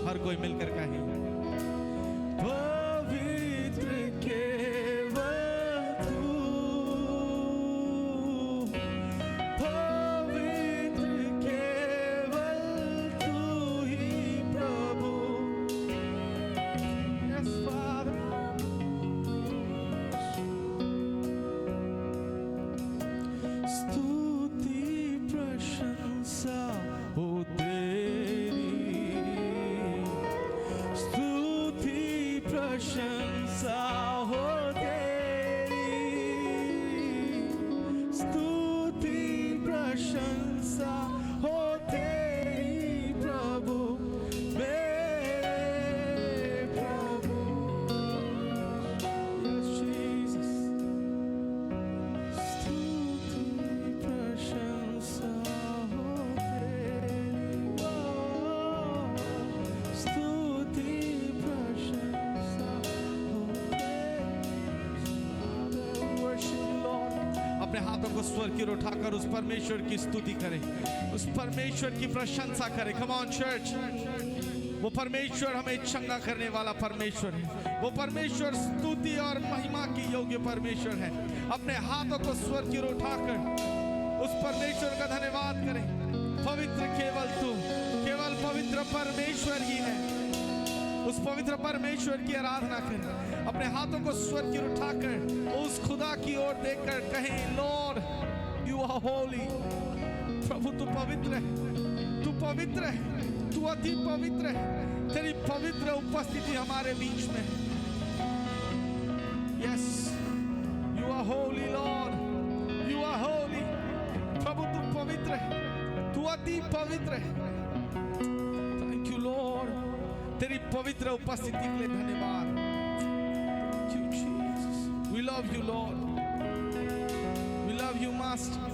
हर कोई मिलकर कहे पवित्र केवल तू, पवित्र केवल तू ही प्रभु। Yes, Father. स्तुति प्रशंसा हो तेरी, स्तुति प्रशंसा हो तेरी, स्तुति प्रशंसा हो तेरी प्रभु मेरे प्रभु। Yes, Jesus. स्तुति प्रशंसा हो तेरी, स्तुति प्रशंसा हो तेरी। Father, we worship you, Lord. अपने हाथों को स्वर की ओर उठाकर उस परमेश्वर की स्तुति करें, उस परमेश्वर की प्रशंसा करें। कम ऑन चर्च, वो परमेश्वर हमें चंगा करने वाला परमेश्वर है, वो परमेश्वर स्तुति और महिमा की योग्य परमेश्वर है। अपने हाथों को स्वर की ओर उठाकर उस परमेश्वर का धन्यवाद करें। पवित्र केवल तू, केवल पवित्र परमेश्वर ही है। उस पवित्र परमेश्वर की आराधना करें। अपने हाथों को स्वर की ओर उठाकर उस खुदा की ओर देखकर कहें, लॉर्ड यू आर होली। प्रभु तू पवित्र है, तू पवित्र है, तू अति पवित्र है। तेरी पवित्र उपस्थिति हमारे बीच में है। Yes, you are holy Lord, you are holy. प्रभु तू पवित्र है, तू अति पवित्र है। थैंक यू लॉर्ड, तेरी पवित्र उपस्थिति के लिए धन्यवाद। Thank you, Jesus. We love you, Lord. We love you, Master.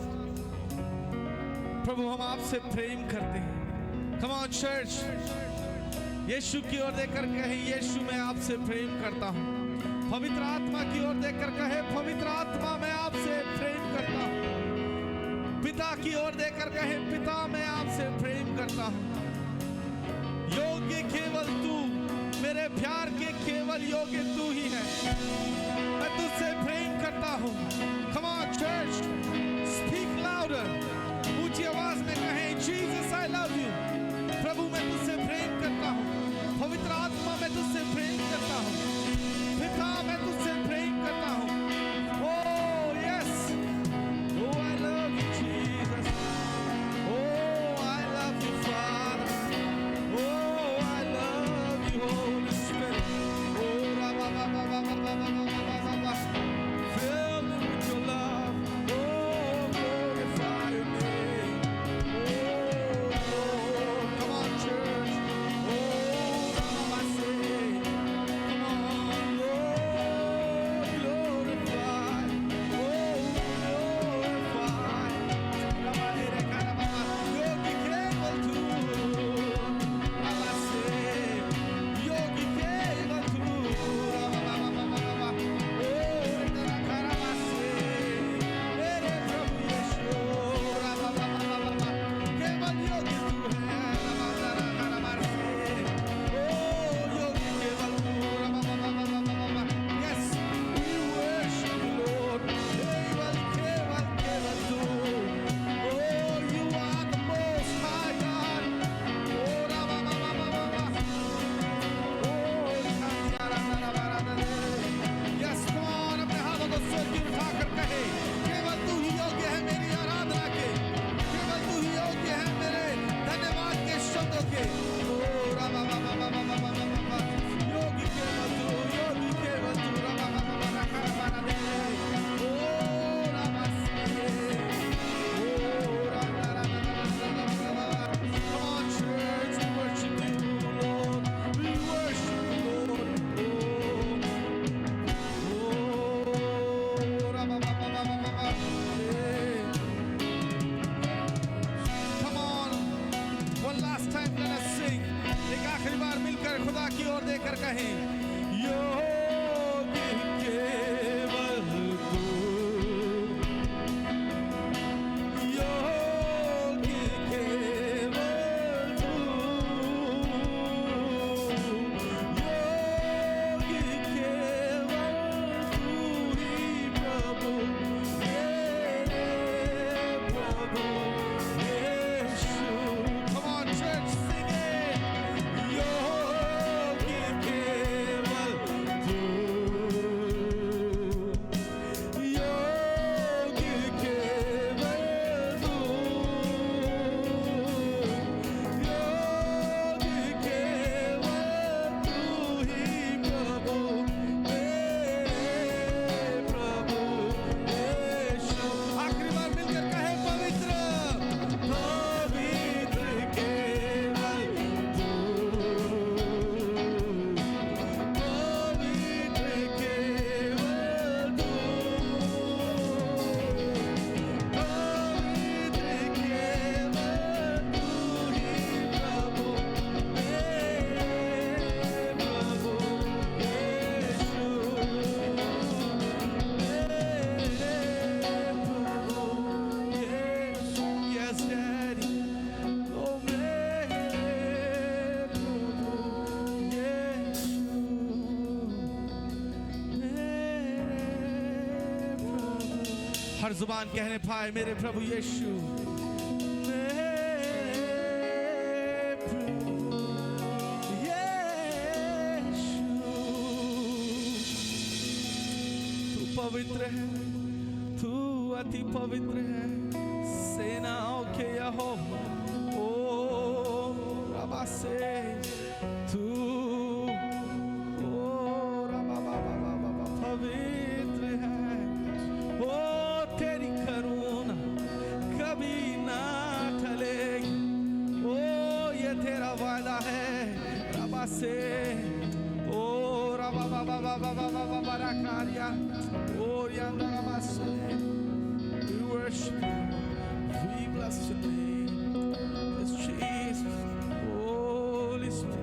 प्रभु हम आपसे प्रेम करते हैं। Come on, church. यीशु की ओर देखकर कहे, यीशु मैं आपसे प्रेम करता हूँ। पवित्र आत्मा की ओर देखकर कहे, पवित्र आत्मा मैं आपसे प्रेम करता हूँ। पिता की ओर देखकर कहे, पिता मैं आपसे प्रेम करता हूँ। योग्य केवल तू, मेरे प्यार के केवल योग्य तू ही है। मैं तुझसे प्रेम करता हूँ। Come on, church, speak louder. ऊंची आवाज में कहें, Jesus I love you. प्रभु मैं तुझसे प्रेम करता हूँ। पवित्र आत्मा मैं तुझसे प्रेम करता हूँ। पिता मैं तुझसे प्रेम करता हूँ। Oh yes, oh I love you Jesus. Oh I love you Father. Oh I love you Holy Spirit. Oh ra ba ba ba ba ba ba ba ba ba. Fill me with your love. Oh glorify your name. Oh Lord, come on church. Oh Rama say, come on Lord, glorify. Oh glorify. Rama dire karama. Yogi keval tu. Rama say, yogi keval tu. Rama ba ba ba ba. Oh itna karama say, mere prabhu Yeshu. Rama ba ba ba ba. केवल योगी तू है। रमा जरा करama say, oh योगी केवल तू। Rama ba ba ba ba ba ba. Yes, we worship you Lord. केवल केवल केवल तू। Oh you are the most high God. Oh rama ba ba ba ba ba. Oh kanjara nara bara de। Yes कौन अपने हाथों को स्वर की उठाकर कहे, केवल तू ही योग्य है मेरी आराधना के, केवल तू ही योग्य है मेरे धन्यवाद के शब्दों के। ओ रामा बाबा बाबा बाबा बाबा, योगी केवल तू, योगी केवल तू। रामा बाबा बाबा करवाना दे। ओ रामा से, ओ Rama Rama Rama Rama. Come on church, we worship you Lord, we worship you Lord. Oh Rama Baba Baba Baba. Come on, one last time let us sing. एक आखिरी बार मिलकर खुदा की ओर देखकर कहें, योगी केवल तू, योगी केवल तू। हर जुबान कहने पाए मेरे प्रभु यीशु। पवित्र है, तू अति पवित्र है, सेनाओं के यहोवा। ओ रबा से तू ओ रबा पवित्र है। ओ तेरी करुणा कभी ना टलेगी। ओ ये तेरा वादा है रबा से। ओ रबा रकारिया। Oh, we worship you. We bless your name. Yes, Jesus. Holy Spirit.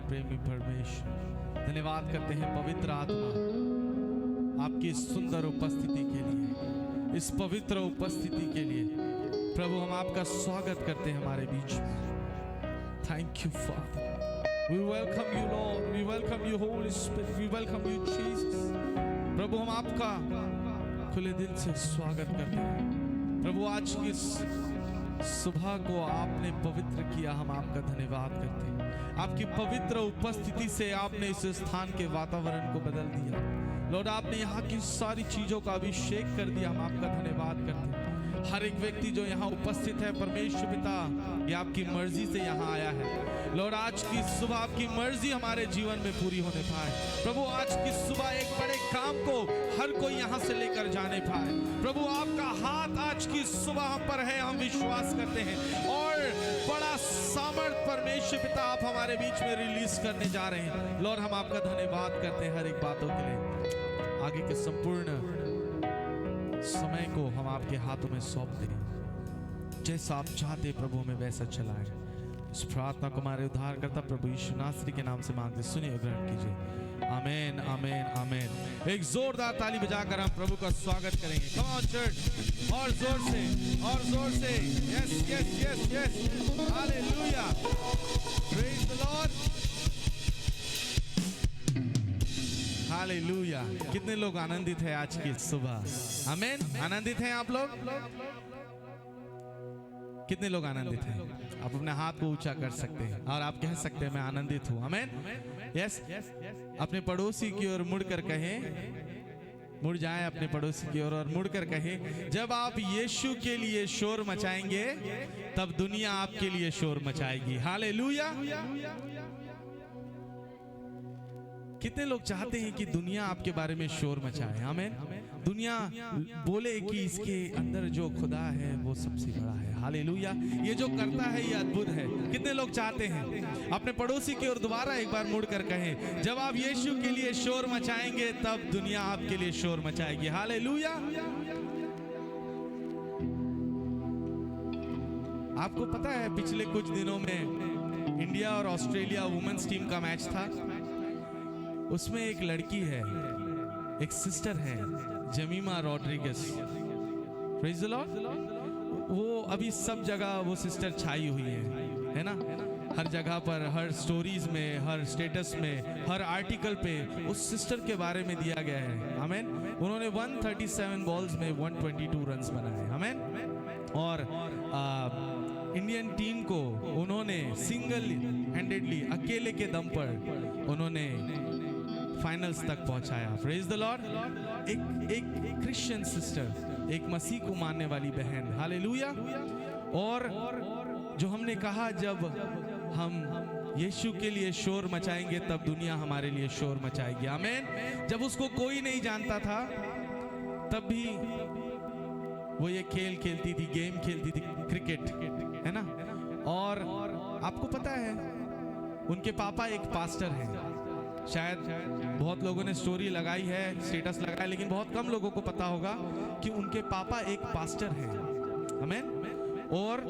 प्रेमी परमेश्वर, धन्यवाद करते हैं पवित्र आत्मा आपकी सुंदर उपस्थिति के लिए, इस पवित्र उपस्थिति के लिए प्रभु हम आपका स्वागत करते हैं हमारे बीच में। Thank you Father, we welcome you Lord, we welcome you Holy Spirit, we welcome you Jesus. प्रभु हम आपका खुले दिल से स्वागत करते हैं। प्रभु आज की सुबह को आपने पवित्र किया, हम आपका धन्यवाद करते हैं। आपकी पवित्र उपस्थिति से आपने इस स्थान के वातावरण को बदल दिया। लॉर्ड आपने यहाँ की सारी चीजों का अभिषेक कर दिया, हम आपका धन्यवाद करते हैं। हर एक व्यक्ति जो यहाँ उपस्थित है परमेश्वर पिता, ये आपकी मर्जी से यहाँ आया है। लॉर्ड आज की सुबह आपकी मर्जी हमारे जीवन में पूरी होने पाए। प्रभु आज की सुबह एक बड़े काम को हर कोई यहाँ से लेकर जाने पाए। प्रभु आपका हाथ आज की सुबह हम पर है, हम विश्वास करते हैं, और बड़ा सामर्थ परमेश्वर पिता आप हमारे बीच में रिलीज करने जा रहे हैं। लॉर्ड हम आपका धन्यवाद करते हैं हर एक बातों के लिए। आगे के संपूर्ण समय को हम आपके हाथों में सौंप दें, जैसा आप चाहते प्रभु में वैसा चलाएं। इस प्रार्थना को हमारे उद्धारकर्ता प्रभु यीशु नासरी के नाम से मांगते सुनिए, ग्रहण कीजिए। आमेन, आमेन, आमेन। एक जोरदार ताली बजाकर हम प्रभु का स्वागत करेंगे। कम ऑन चर्च, और जोर से, और जोर से। Yes yes yes yes, hallelujah, praise the Lord, hallelujah. कितने लोग आनंदित हैं आज की सुबह? आमेन। आनंदित हैं आप लोग? कितने लोग आनंदित हैं? आप अपने हाथ को ऊंचा कर सकते हैं और आप कह सकते हैं मैं आनंदित हूं। आमेन। यस। अपने पड़ोसी की ओर मुड़कर कहें मुड़ जाएं अपने पड़ोसी की ओर और मुड़कर कहें, जब आप यीशु के लिए शोर मचाएंगे तब दुनिया आपके लिए शोर मचाएगी। हालेलुया। कितने लोग चाहते हैं कि दुनिया आपके बारे में शोर मचाए? आमीन। दुनिया बोले कि इसके अंदर जो खुदा है वो सबसे बड़ा है। हालेलुया। ये जो करता है ये अद्भुत है। कितने लोग चाहते हैं? अपने पड़ोसी की ओर दोबारा एक बार मुड़कर कहें, जब आप यीशु के लिए शोर मचाएंगे तब दुनिया आपके लिए शोर मचाएगी। हालेलुया। आपको पता है पिछले कुछ दिनों में इंडिया और ऑस्ट्रेलिया वुमेन्स टीम का मैच था। उसमें एक लड़की है, एक सिस्टर है, Jemimah Rodrigues. Praise the lord. वो अभी सब जगह वो सिस्टर छाई हुई है ना? हर जगह पर, हर स्टोरीज में, हर स्टेटस में, हर आर्टिकल पे उस सिस्टर के बारे में दिया गया है। आमीन। उन्होंने 137 बॉल्स में 122 रन्स बनाए। आमीन। और इंडियन टीम को उन्होंने सिंगल हैंडेडली, अकेले के दम पर उन्होंने फाइनल्स तक पहुंचाया। Praise the Lord. एक क्रिश्चियन सिस्टर, एक मसीह को मानने वाली बहन। हालेलुया। और जो हमने कहा, जब हम यीशु के लिए शोर मचाएंगे तब दुनिया हमारे लिए शोर मचाएगी। आमीन। जब उसको कोई नहीं जानता था तब भी वो ये खेल खेलती थी, गेम खेलती थी, क्रिकेट, है ना? और आपको पता है उनके पापा एक पास्टर हैं। शायद बहुत लोगों ने स्टोरी लगाई है, स्टेटस लगाया, लेकिन बहुत कम लोगों को पता होगा कि उनके पापा एक पास्टर हैं। आमीन। और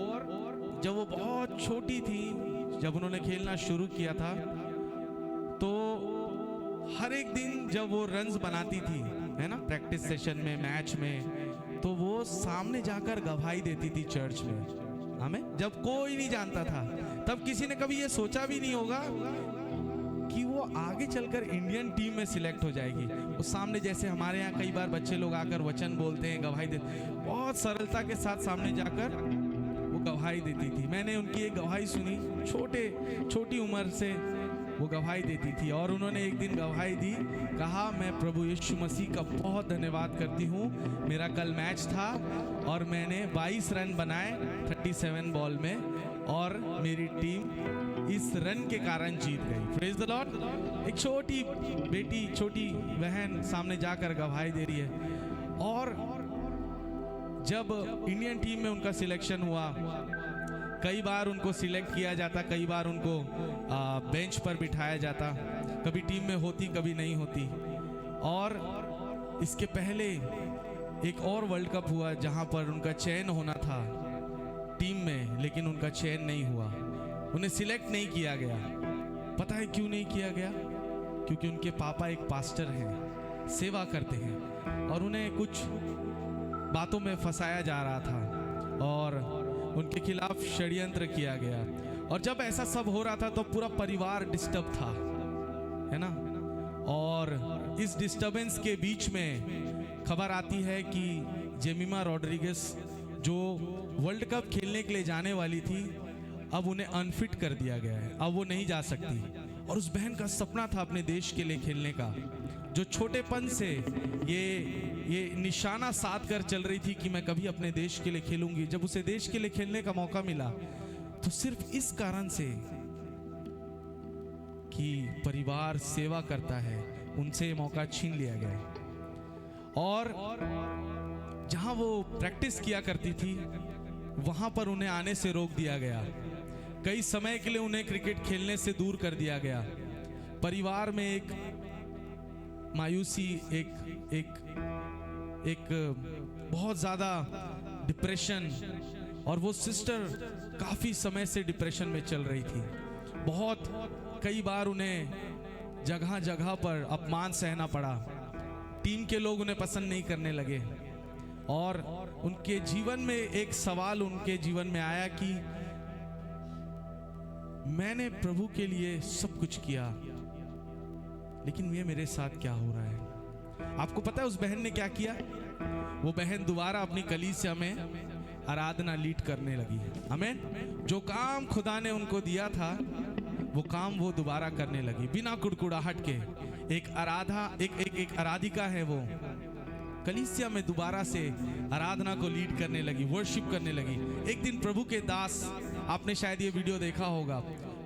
जब वो बहुत छोटी थी, जब उन्होंने खेलना शुरू किया था, तो हर एक दिन जब वो रन्स बनाती थी, है ना, प्रैक्टिस सेशन में, मैच में, तो वो सामने जाकर गवाही देती थी चर्च में। आमीन। जब कोई नहीं जानता था, तब किसी ने कभी ये सोचा भी नहीं होगा कि वो आगे चलकर इंडियन टीम में सिलेक्ट हो जाएगी। उस सामने, जैसे हमारे यहाँ कई बार बच्चे लोग आकर वचन बोलते हैं, गवाही देते हैं, बहुत सरलता के साथ सामने जाकर वो गवाही देती थी। मैंने उनकी एक गवाही सुनी, छोटी उम्र से वो गवाही देती थी। और उन्होंने एक दिन गवाही दी, कहा, मैं प्रभु यीशु मसीह का बहुत धन्यवाद करती हूँ। मेरा कल मैच था और मैंने 22 रन बनाए 37 बॉल में, और मेरी टीम इस रन के कारण जीत गई। Praise the Lord. एक छोटी बेटी, छोटी बहन सामने जाकर गवाही दे रही है। और जब इंडियन टीम में उनका सिलेक्शन हुआ, कई बार उनको सिलेक्ट किया जाता, कई बार उनको बेंच पर बिठाया जाता, कभी टीम में होती, कभी नहीं होती। और इसके पहले एक और वर्ल्ड कप हुआ जहां पर उनका चयन होना था टीम में, लेकिन उनका चयन नहीं हुआ, उन्हें सिलेक्ट नहीं किया गया। पता है क्यों नहीं किया गया? क्योंकि उनके पापा एक पास्टर हैं, सेवा करते हैं, और उन्हें कुछ बातों में फंसाया जा रहा था और उनके खिलाफ षड्यंत्र किया गया। और जब ऐसा सब हो रहा था तो पूरा परिवार डिस्टर्ब था, है ना? और इस डिस्टर्बेंस के बीच में खबर आती है कि जेमिमा रॉड्रिगेज, जो वर्ल्ड कप खेलने के लिए जाने वाली थी, अब उन्हें अनफिट कर दिया गया है, अब वो नहीं जा सकती। और उस बहन का सपना था अपने देश के लिए खेलने का, जो छोटेपन से ये निशाना साध कर चल रही थी कि मैं कभी अपने देश के लिए खेलूंगी। जब उसे देश के लिए खेलने का मौका मिला तो सिर्फ इस कारण से कि परिवार सेवा करता है, उनसे मौका छीन लिया गया। और जहां वो प्रैक्टिस किया करती थी वहां पर उन्हें आने से रोक दिया गया। कई समय के लिए उन्हें क्रिकेट खेलने से दूर कर दिया गया। परिवार में एक मायूसी, एक बहुत ज्यादा डिप्रेशन, और वो सिस्टर काफी समय से डिप्रेशन में चल रही थी। कई बार उन्हें जगह जगह पर अपमान सहना पड़ा, टीम के लोग उन्हें पसंद नहीं करने लगे। और उनके जीवन में एक सवाल उनके जीवन में आया कि मैंने प्रभु के लिए सब कुछ किया, लेकिन ये मेरे साथ क्या हो रहा है? आपको पता है उस बहन ने क्या किया? वो बहन दोबारा अपनी कलीसिया में आराधना लीड करने लगी। आमीन। जो काम खुदा ने उनको दिया था वो काम वो दोबारा करने लगी, बिना कुड़कुड़ाहट के। एक आराधिका है वो, कलीसिया में दोबारा से आराधना को लीड करने लगी, वर्शिप करने लगी। एक दिन प्रभु के दास, आपने शायद ये वीडियो देखा होगा,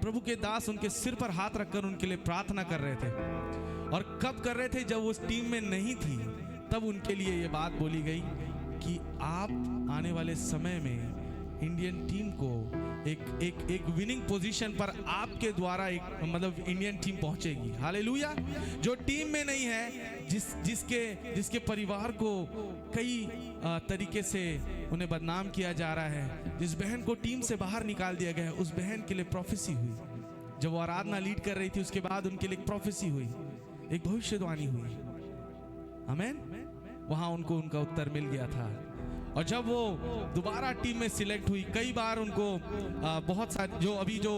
प्रभु के दास उनके सिर पर हाथ रखकर उनके लिए प्रार्थना कर रहे थे। और कब कर रहे थे? जब वो उस टीम में नहीं थी, तब उनके लिए ये बात बोली गई कि आप आने वाले समय में इंडियन टीम को एक विनिंग पोजीशन पर आपके द्वारा मतलब इंडियन टीम पहुंचेगी। हालेलुया। जो टीम में नहीं है, जिसके परिवार को कई तरीके से उन्हें बदनाम किया जा रहा है, जिस बहन को टीम से बाहर निकाल दिया गया है, उस बहन के लिए प्रोफेसी हुई। जब वो आराधना लीड कर रही थी, उसके बाद उनके लिए एक प्रोफेसी हुई, एक भविष्यवाणी हुई। आमीन। वहां उनको उनका उत्तर मिल गया था। और जब वो दोबारा टीम में सिलेक्ट हुई, कई बार उनको बहुत सारी जो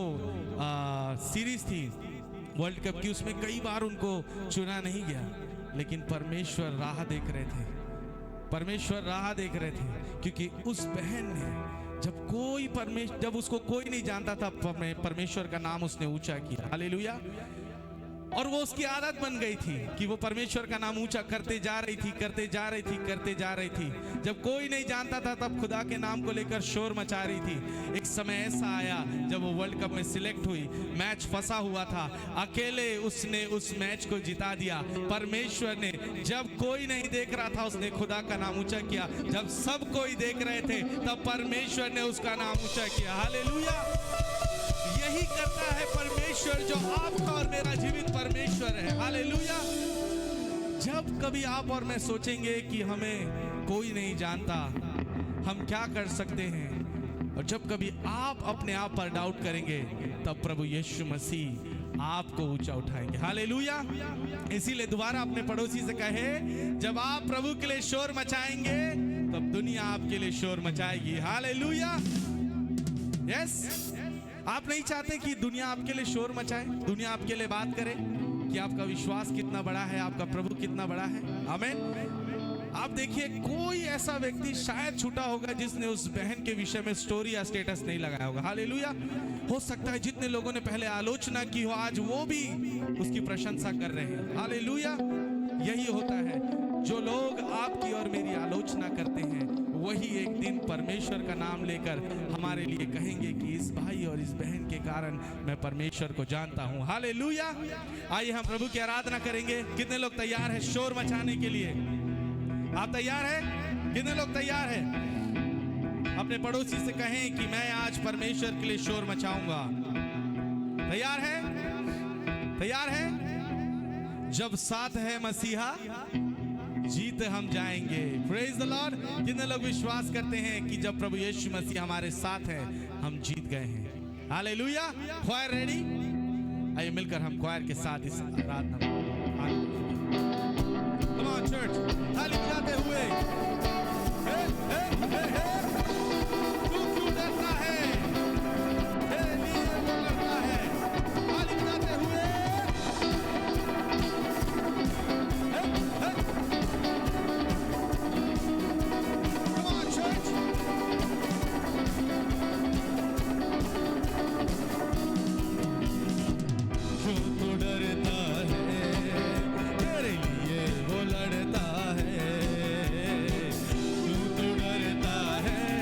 सीरीज थी वर्ल्ड कप की, उसमें कई बार उनको चुना नहीं गया, लेकिन परमेश्वर राह देख रहे थे। परमेश्वर राह देख रहे थे, क्योंकि उस बहन ने जब उसको कोई नहीं जानता था, परमेश्वर का नाम उसने ऊंचा किया। हालेलुया। और वो उसकी आदत बन गई थी कि वो परमेश्वर का नाम ऊंचा करते जा रही थी। जब कोई नहीं जानता था, तब खुदा के नाम को लेकर शोर मचा रही थी। एक समय ऐसा आया जब वो वर्ल्ड कप में सिलेक्ट हुई, मैच फंसा हुआ था, अकेले उसने उस मैच को जिता दिया। परमेश्वर ने, जब कोई नहीं देख रहा था, उसने खुदा का नाम ऊंचा किया। जब सब कोई देख रहे थे, तब परमेश्वर ने उसका नाम ऊंचा किया। हालेलुया। यही करता है परमेश्वर, जो आपका और मेरा जीवित परमेश्वर है। हालेलुया। जब कभी आप और मैं सोचेंगे कि हमें कोई नहीं जानता, हम क्या कर सकते हैं, और जब कभी आप अपने आप पर डाउट करेंगे, तब प्रभु यीशु मसीह आपको ऊंचा उठाएंगे। हालेलुया। इसीलिए दोबारा अपने पड़ोसी से कहे, जब आप प्रभु के लिए शोर मचाएंगे, तब दुनिया आपके लिए शोर मचाएगी। हालेलुया। यस। आप नहीं चाहते कि दुनिया आपके लिए शोर मचाए, दुनिया आपके लिए बात करे कि आपका विश्वास कितना बड़ा है, आपका प्रभु कितना बड़ा है। आमीन। आप देखिए, कोई ऐसा व्यक्ति शायद छूटा होगा जिसने उस बहन के विषय में स्टोरी या स्टेटस नहीं लगाया होगा। हालेलुया। हो सकता है जितने लोगों ने पहले आलोचना की हो, आज वो भी उसकी प्रशंसा कर रहे हैं। हालेलुया। यही होता है, जो लोग आपकी और मेरी आलोचना करते हैं, वही एक दिन परमेश्वर का नाम लेकर हमारे लिए कहेंगे कि इस भाई और इस बहन के कारण मैं परमेश्वर को जानता हूं। हालेलुया। आइए हम प्रभु की आराधना करेंगे। कितने लोग तैयार हैं शोर मचाने के लिए? आप तैयार हैं? कितने लोग तैयार हैं? अपने पड़ोसी से कहें कि मैं आज परमेश्वर के लिए शोर मचाऊंगा। तैयार हैं? तैयार हैं? जब साथ है मसीहा, जीत हम जाएंगे। Praise the Lord. कितने लोग विश्वास करते हैं कि जब प्रभु यीशु मसीह हमारे साथ है, हम जीत गए हैं? हालेलुया। ख्वायर रेडी? आइए मिलकर हम ख्वायर के साथ इस आराधना में कम ऑन चर्च, ताली बजाते हुए। हे हे हे हे। तू क्यों डरता है? हे लिए वो लड़ता है। ताली बजाते हुए। हे हे। वो लड़ता है, तू तो डरता है।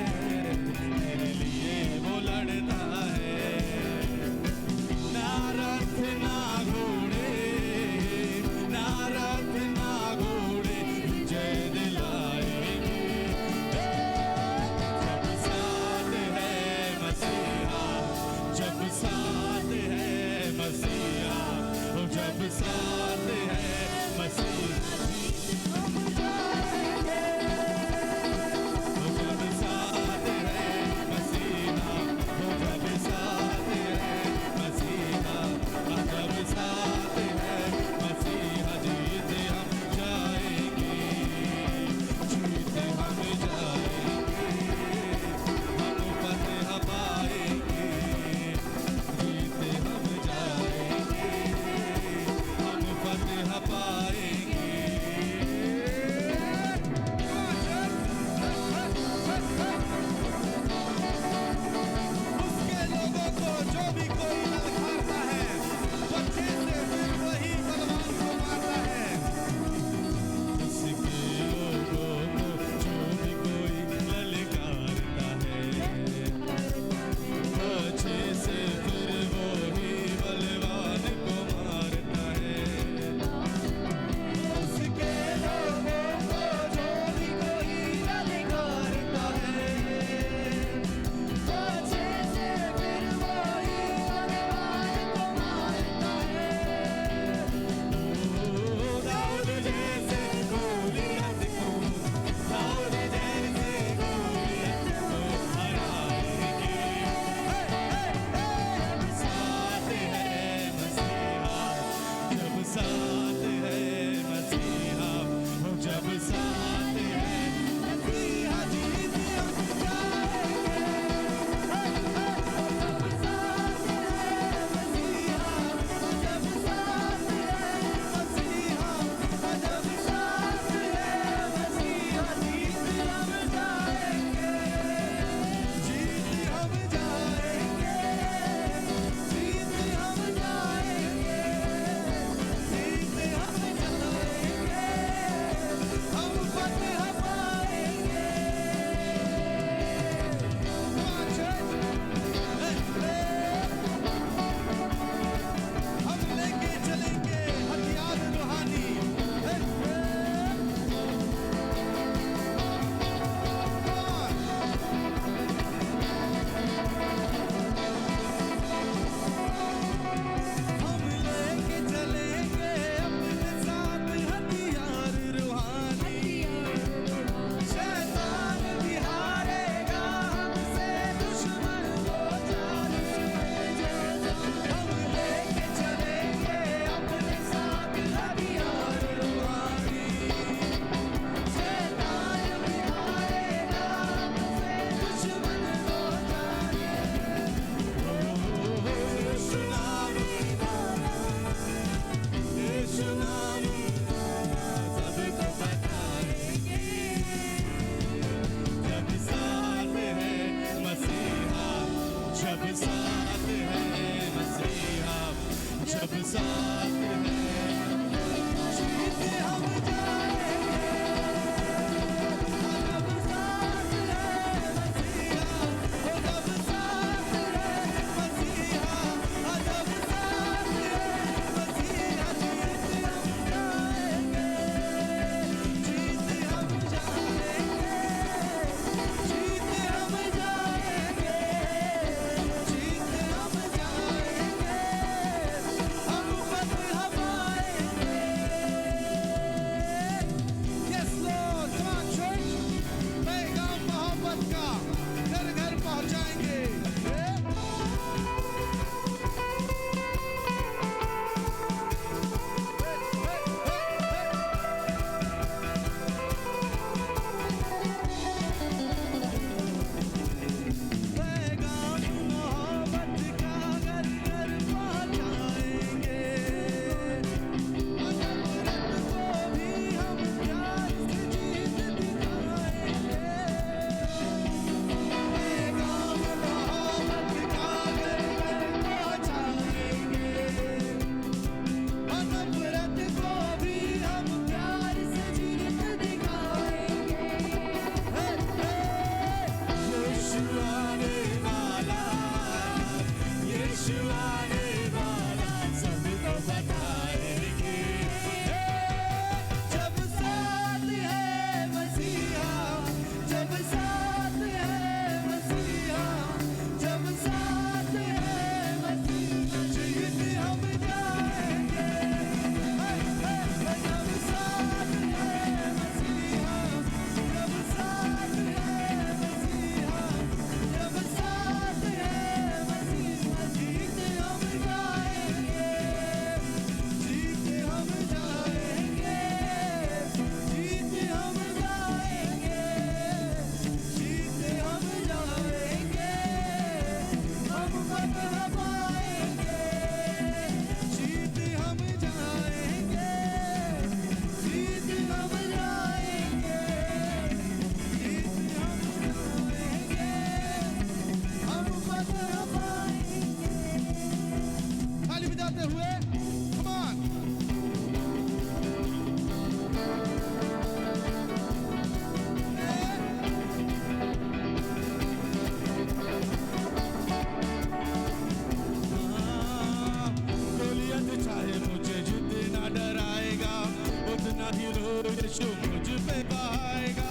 ही रोग यीशु मुझ पे बहाएगा,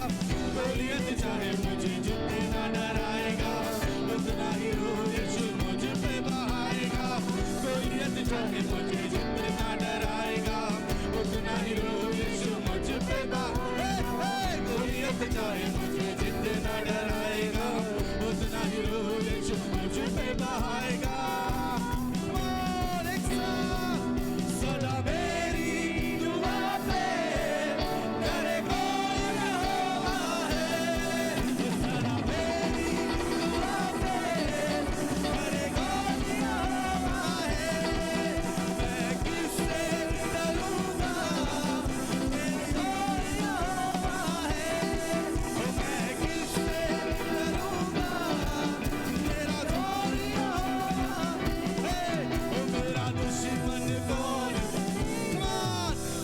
गॉलियत चाहे मुझे जितना डराएगा, उतना ही रोग यीशु मुझ पे बहाएगा, गॉलियत चाहे मुझे जितना डराएगा, उतना ही रोग यीशु मुझ पे बहाएगा, गॉलियत चाहे मुझे जितना डराएगा, उतना ही रोग यीशु मुझ पे बहाएगा। और एक साथ सदा मेरी दुआ पे तेरे कौन यहोवा है, सदा मेरी दुआ पे तेरे कौन यहोवा है, मैं किससे डरूंगा, मेरे कौन यहोवा है, मैं किससे डरूंगा, मेरा कौन यहोवा है, मेरा दुश्मन कौन,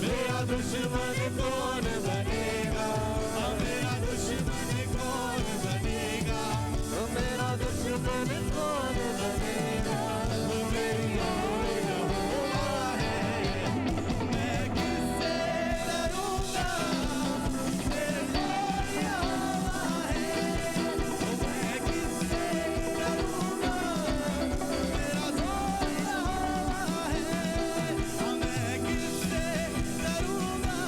मेरा दुश्मन कौन बनेगा, मेरा दुश्मन कौन बनेगा, मेरा दुश्मन कौन बनेगा, मेरी यहोवा है, मैं किससे डरूंगा, मेरे कौन यहोवा है, मैं किससे डरूंगा, मेरा कौन यहोवा है, मैं किससे डरूंगा,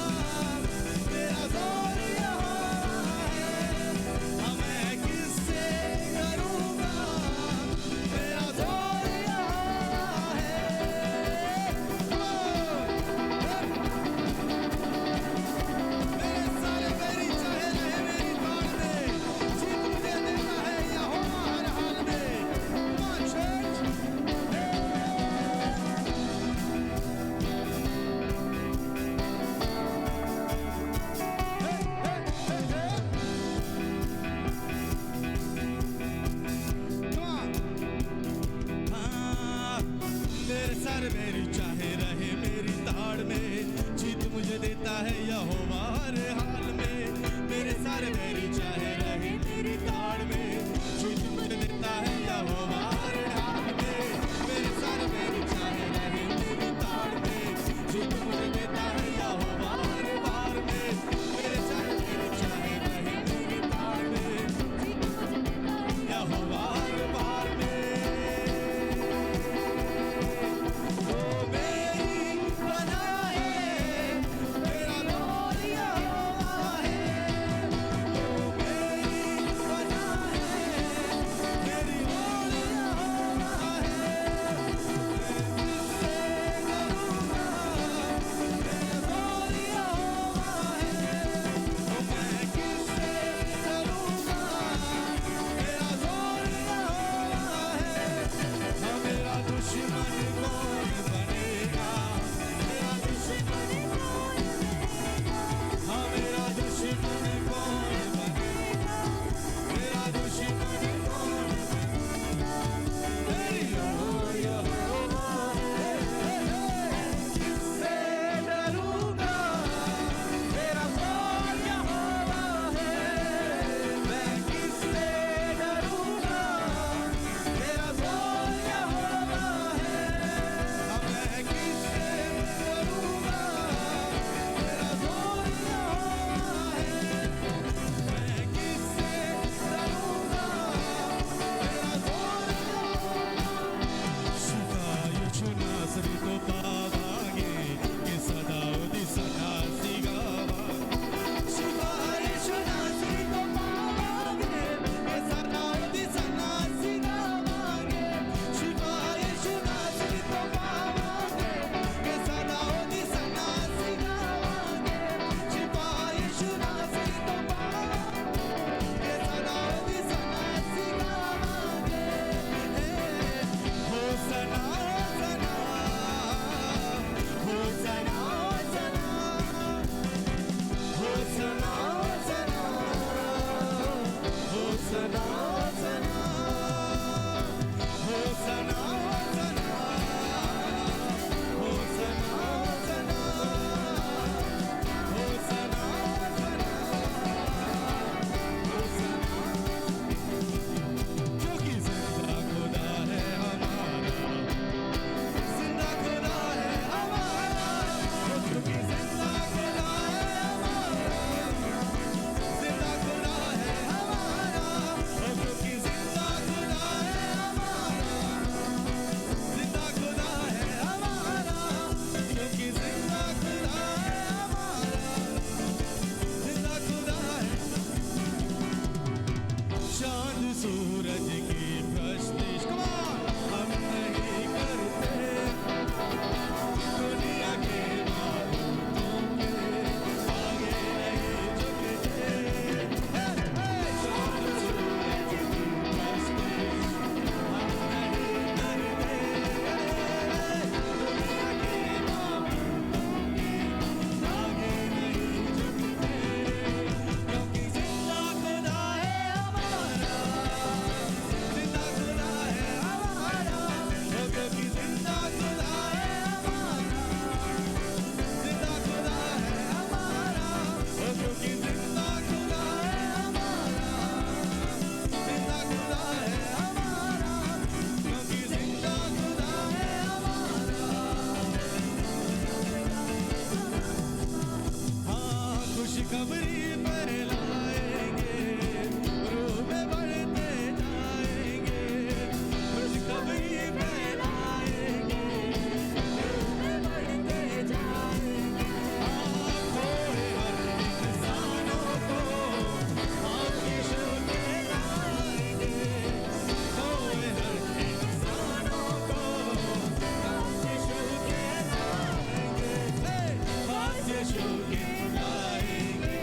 यीशु गिराएंगे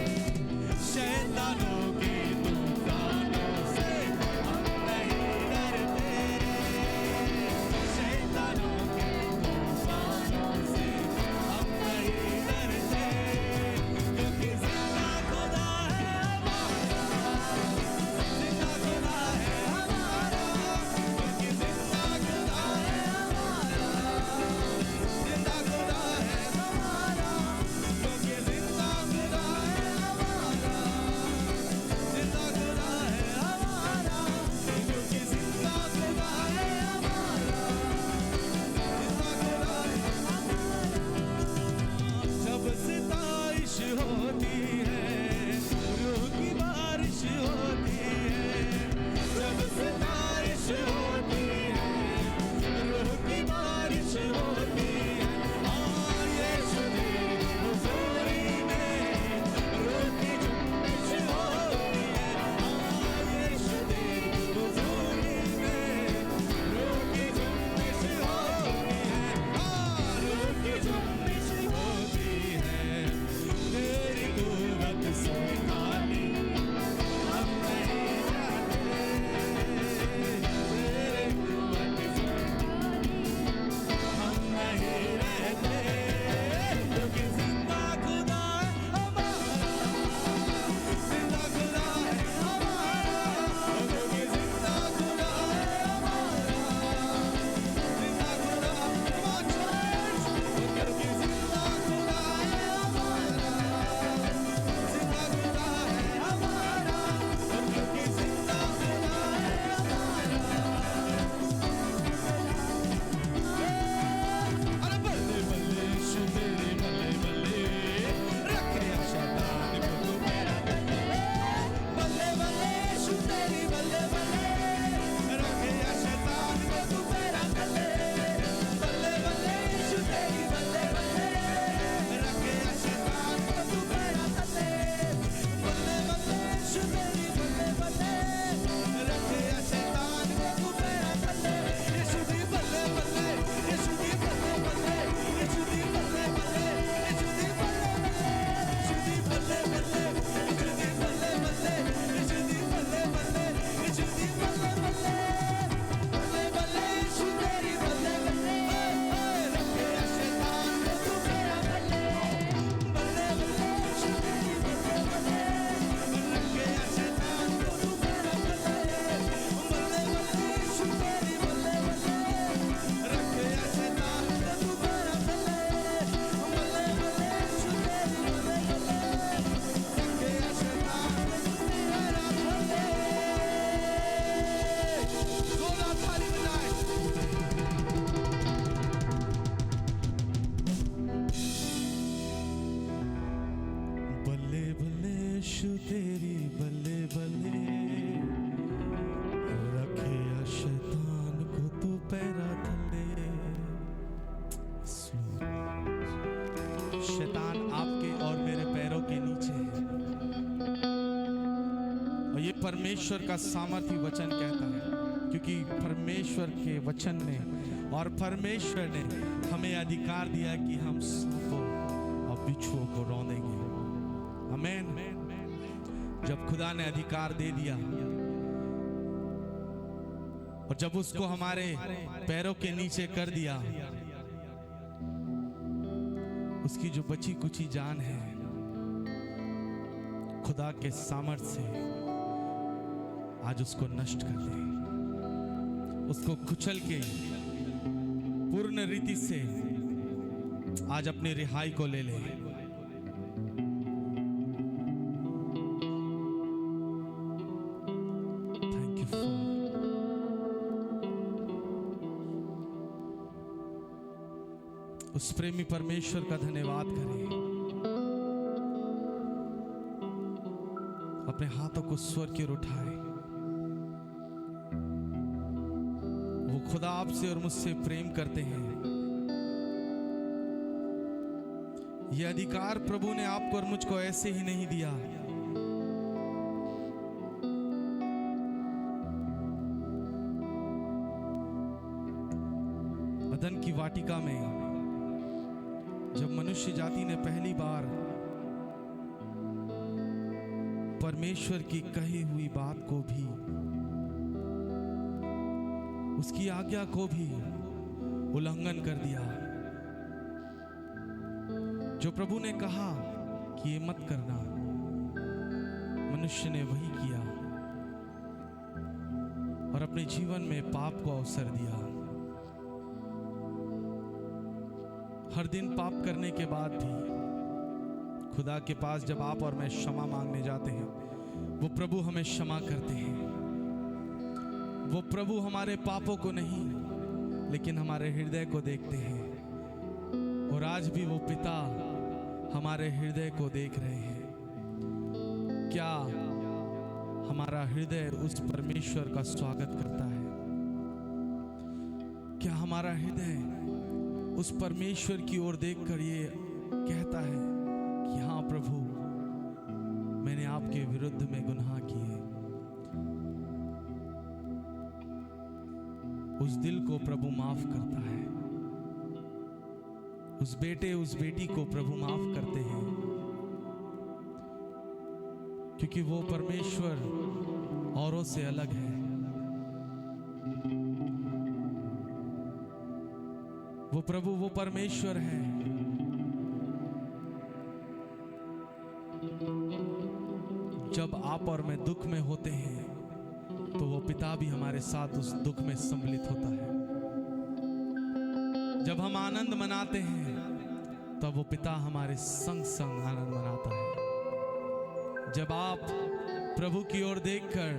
शैतानों के तूफानों से हम नहीं डरते शैतानों के तूफानों से हम नहीं डरते क्योंकि जिंदा खुदा है हमारा जिंदा खुदा है हमारा क्योंकि जिंदा खुदा है हमारा जिंदा खुदा है हमारा क्योंकि जिंदा खुदा है हमारा जिंदा खुदा है हमारा क्योंकि जिंदा खुदा है हमारा जिंदा खुदा है जब सिताइश होती है रूह की बारिश होती है जब सिताइश होती है रूह की बारिश होती है हाँ यीशु की हुजूरी में रूह की जुम्बिश होती है हाँ यीशु की हुजूरी में रूह की जुम्बिश होती है हाँ रूह की जुम्बिश होती है तेरी कुव्वत से खाली हम नहीं जाते तेरी कुव्वत से हम नहीं रहते क्योंकि जिंदा खुदा है हमारा जिंदा खुदा है हमारा क्योंकि जिंदा खुदा है हमारा जिंदा खुदा क्योंकि जिंदा खुदा है हमारा जिंदा खुदा है हमारा क्योंकि जिंदा खुदा है हमारा अरे बल्ले बल्ले यीशु तेरे बल्ले बल्ले रख दिया शैतान को तू मेरा बल्ले बल्ले यीशु तेरी बल्ले बल्ले रख दिया शैतान को तू मेरा बल्ले बल्ले बल्ले यीशु तेरी बल्ले बल्ले रख दिया शैतान को तू मेरा बल्ले बल्ले बल्ले यीशु तेरी बल्ले बल्ले रख दिया शैतान को तू मेरा बल्ले यीशु दी बल्ले बल्ले यीशु दी बल्ले बल्ले यीशु दी बल्ले बल्ले यीशु दी बल्ले बल्ले यीशु दी बल्ले बल्ले यीशु दी बल्ले बल्ले यीशु दी बल्ले बल्ले यीशु दी बल्ले बल्ले बल्ले बल्ले यीशु तेरी बल्ले बल्ले रख दिया शैतान को तू मेरा बल्ले बल्ले बल्ले यीशु तेरी बल्ले बल्ले रख दिया शैतान को तू मेरा बल्ले बल्ले बल्ले यीशु तेरी बल्ले बल्ले रख दिया शैतान को तू मेरा बल्ले बल्ले बल्ले यीशु तेरी बल्ले बल्ले रख दिया शैतान को तू मेरा बल्ले जोरदार ताली बजाएं बल्ले बल्ले यीशु तेरी बल्ले बल्ले रखे या शैतान को तू पैरा थले शैतान आपके और मेरे पैरों के नीचे है और ये परमेश्वर का सामर्थ्य वचन कहता है क्योंकि परमेश्वर के वचन ने और परमेश्वर ने हमें अधिकार दिया कि हम सांपों और बिच्छुओं को रौंदेंगे आमीन जब खुदा ने अधिकार दे दिया और जब उसको हमारे पैरों के नीचे कर दिया उसकी जो बची कुची जान है खुदा के सामर्थ्य से आज उसको नष्ट कर दे उसको कुचल के पूर्ण रीति से आज अपनी रिहाई को ले ले थैंक यू उस प्रेमी परमेश्वर का धन्यवाद करें अपने हाथों को स्वर की ओर उठाए वो खुदा आपसे और मुझसे प्रेम करते हैं ये अधिकार प्रभु ने आपको और मुझको ऐसे ही नहीं दिया अदन की वाटिका में जब मनुष्य मनुष्य जाति ने पहली बार परमेश्वर की कही हुई बात को भी, उसकी आज्ञा को भी उल्लंघन कर दिया। जो प्रभु ने कहा कि ये मत करना, मनुष्य ने वही किया और अपने जीवन में पाप को अवसर दिया। हर दिन पाप करने के बाद भी खुदा के पास जब आप और मैं क्षमा मांगने जाते हैं, वो प्रभु हमें क्षमा करते हैं। वो प्रभु हमारे पापों को नहीं लेकिन हमारे हृदय को देखते हैं। और आज भी वो पिता हमारे हृदय को देख रहे हैं। क्या हमारा हृदय उस परमेश्वर का स्वागत करता है? क्या हमारा हृदय उस परमेश्वर की ओर देखकर ये कहता है कि हाँ प्रभु, मैंने आपके विरुद्ध में गुनाह किए? उस दिल को प्रभु माफ करता है। उस बेटे उस बेटी को प्रभु माफ करते हैं, क्योंकि वो परमेश्वर औरों से अलग है। वो प्रभु वो परमेश्वर है जब आप और मैं दुख में होते हैं तो वो पिता भी हमारे साथ उस दुख में सम्मिलित होता है। जब हम आनंद मनाते हैं तब वो पिता हमारे संग संग आनंद मनाता है। जब आप प्रभु की ओर देखकर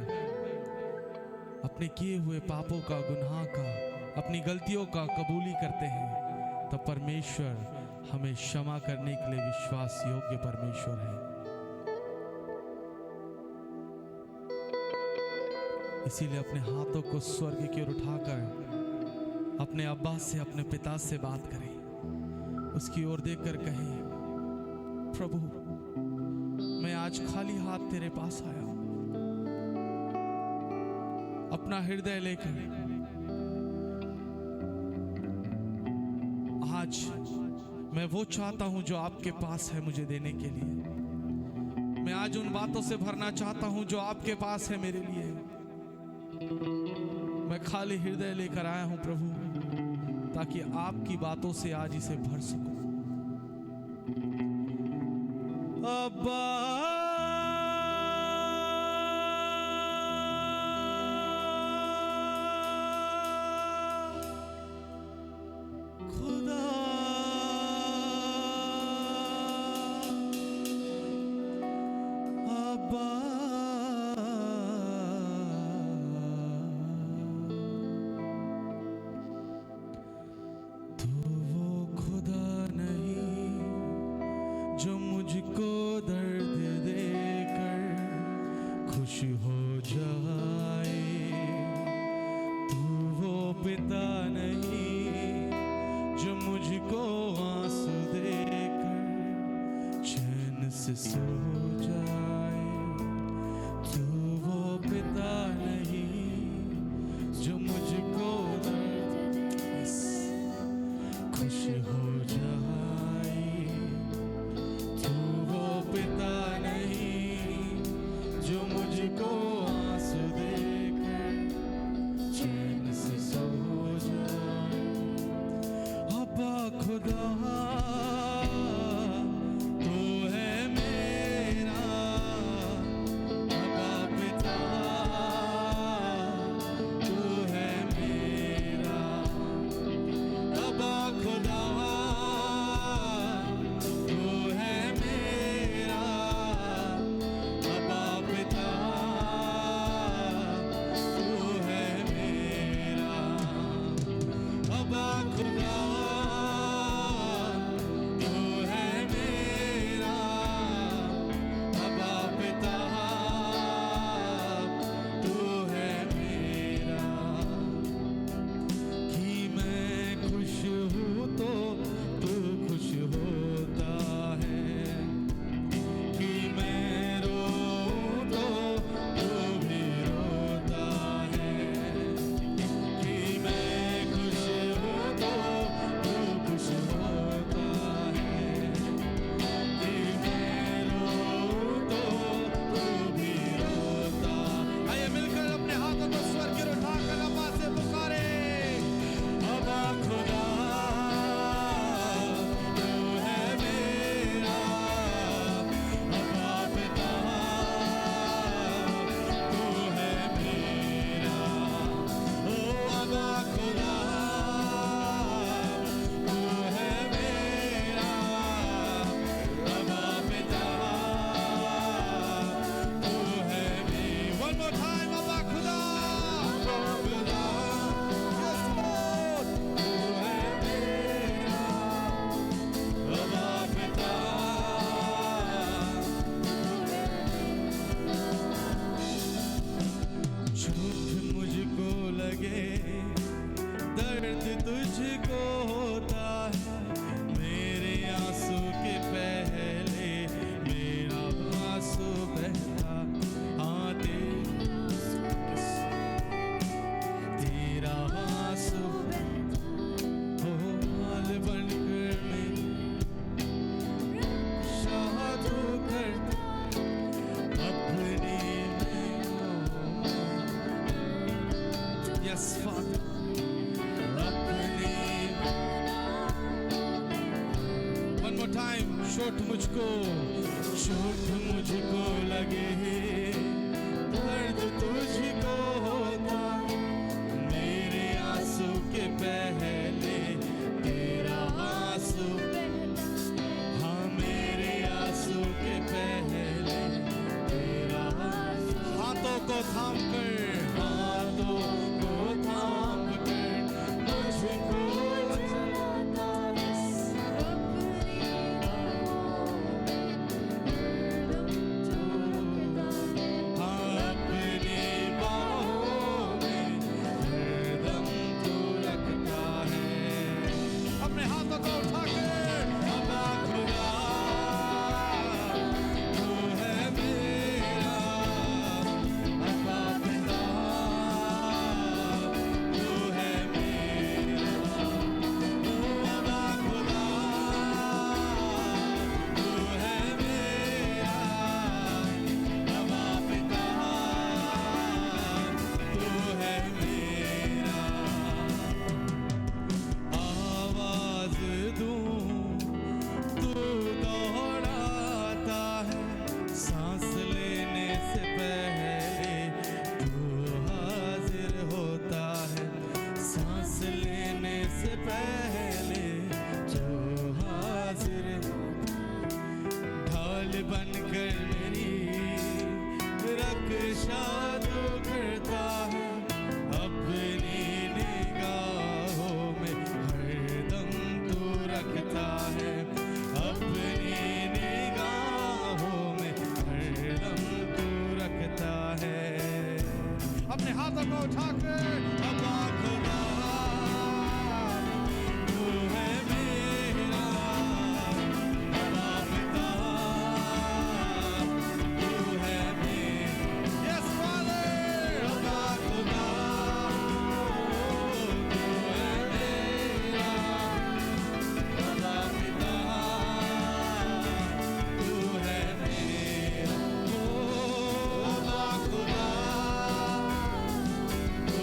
अपने किए हुए पापों का, गुनाह का, अपनी गलतियों का कबूली करते हैं, तब परमेश्वर हमें क्षमा करने के लिए विश्वास योग्य परमेश्वर है। इसीलिए अपने हाथों को स्वर्ग की ओर उठाकर अपने अब्बा से, अपने पिता से बात करें। उसकी ओर देखकर कहें, प्रभु मैं आज खाली हाथ तेरे पास आया हूं, अपना हृदय लेकर। आज मैं वो चाहता हूं जो आपके पास है मुझे देने के लिए। मैं आज उन बातों से भरना चाहता हूं जो आपके पास है मेरे लिए। मैं खाली हृदय लेकर आया हूं प्रभु, ताकि आपकी बातों से आज इसे भर सकूं। अब्बा खुदा, अब्बा जो मुझको दर्द देकर खुश हो जाए, तू वो पिता नहीं जो मुझको आंसू देकर चैन से सो जाए। तू वो पिता नहीं जो मुझको खुश हो जाए। पिता नहीं जो मुझको आंसू देकर चैन से सो जाए। अब्बा खुदा तो है मेरा मुझको लगे, दर्द तुझको होता, मेरे आंसू के पहले तेरा आंसू, हाँ मेरे आंसू के पहले तेरा आंसू। हाथों को थाम कर मुझको बनकर मेरी रक्षा तो करता है, अपनी निगाहों में हरदम तू रखता है, अपनी निगाहों में हरदम तू रखता है। अपने हाथों को उठाकर अब्बा खुदा तू है मेरा, अब्बा पिता तू है मेरा, यस फादर अब्बा खुदा तू है मेरा, अब्बा पिता तू है मेरा, ओ अब्बा खुदा तू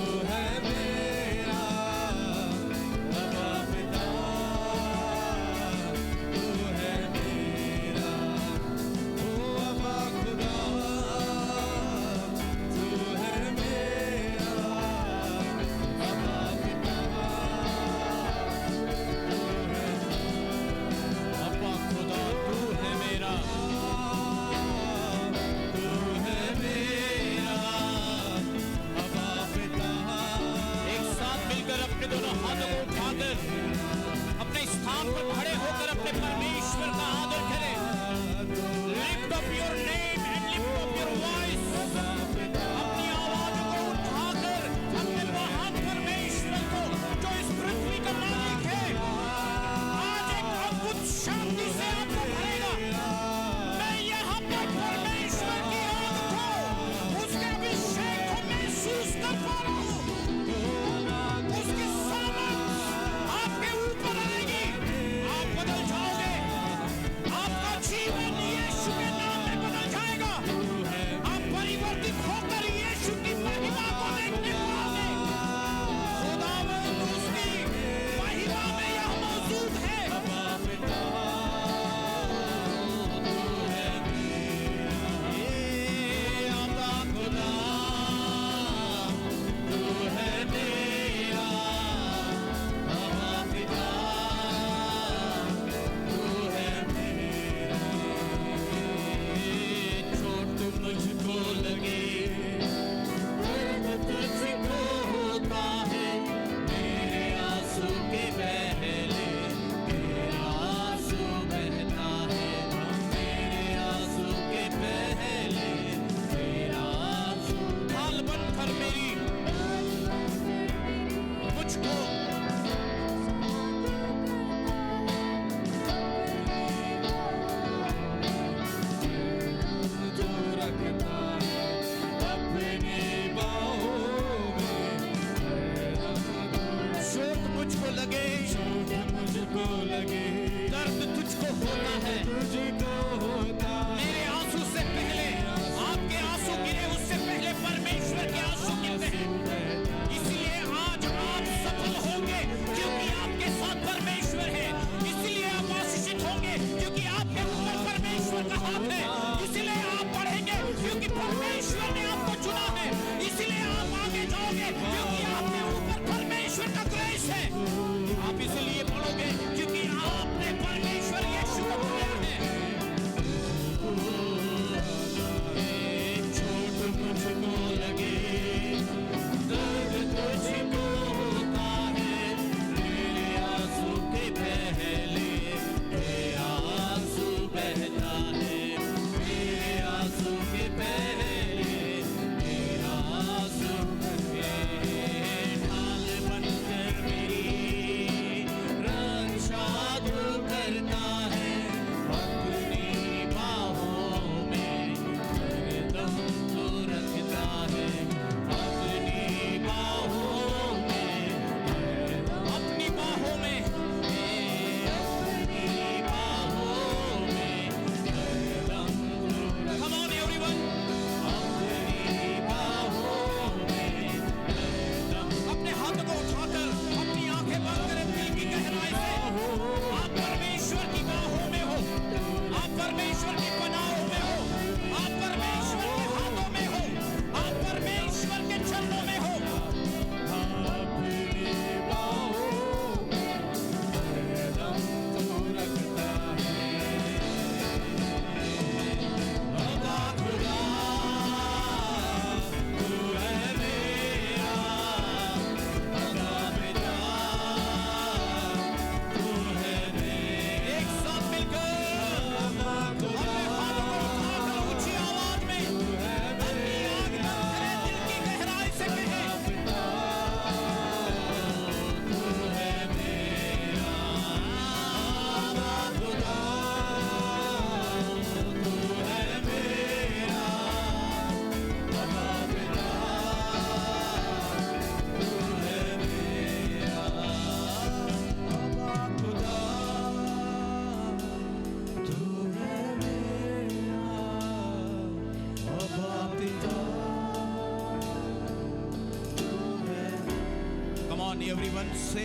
आखिरी वंश से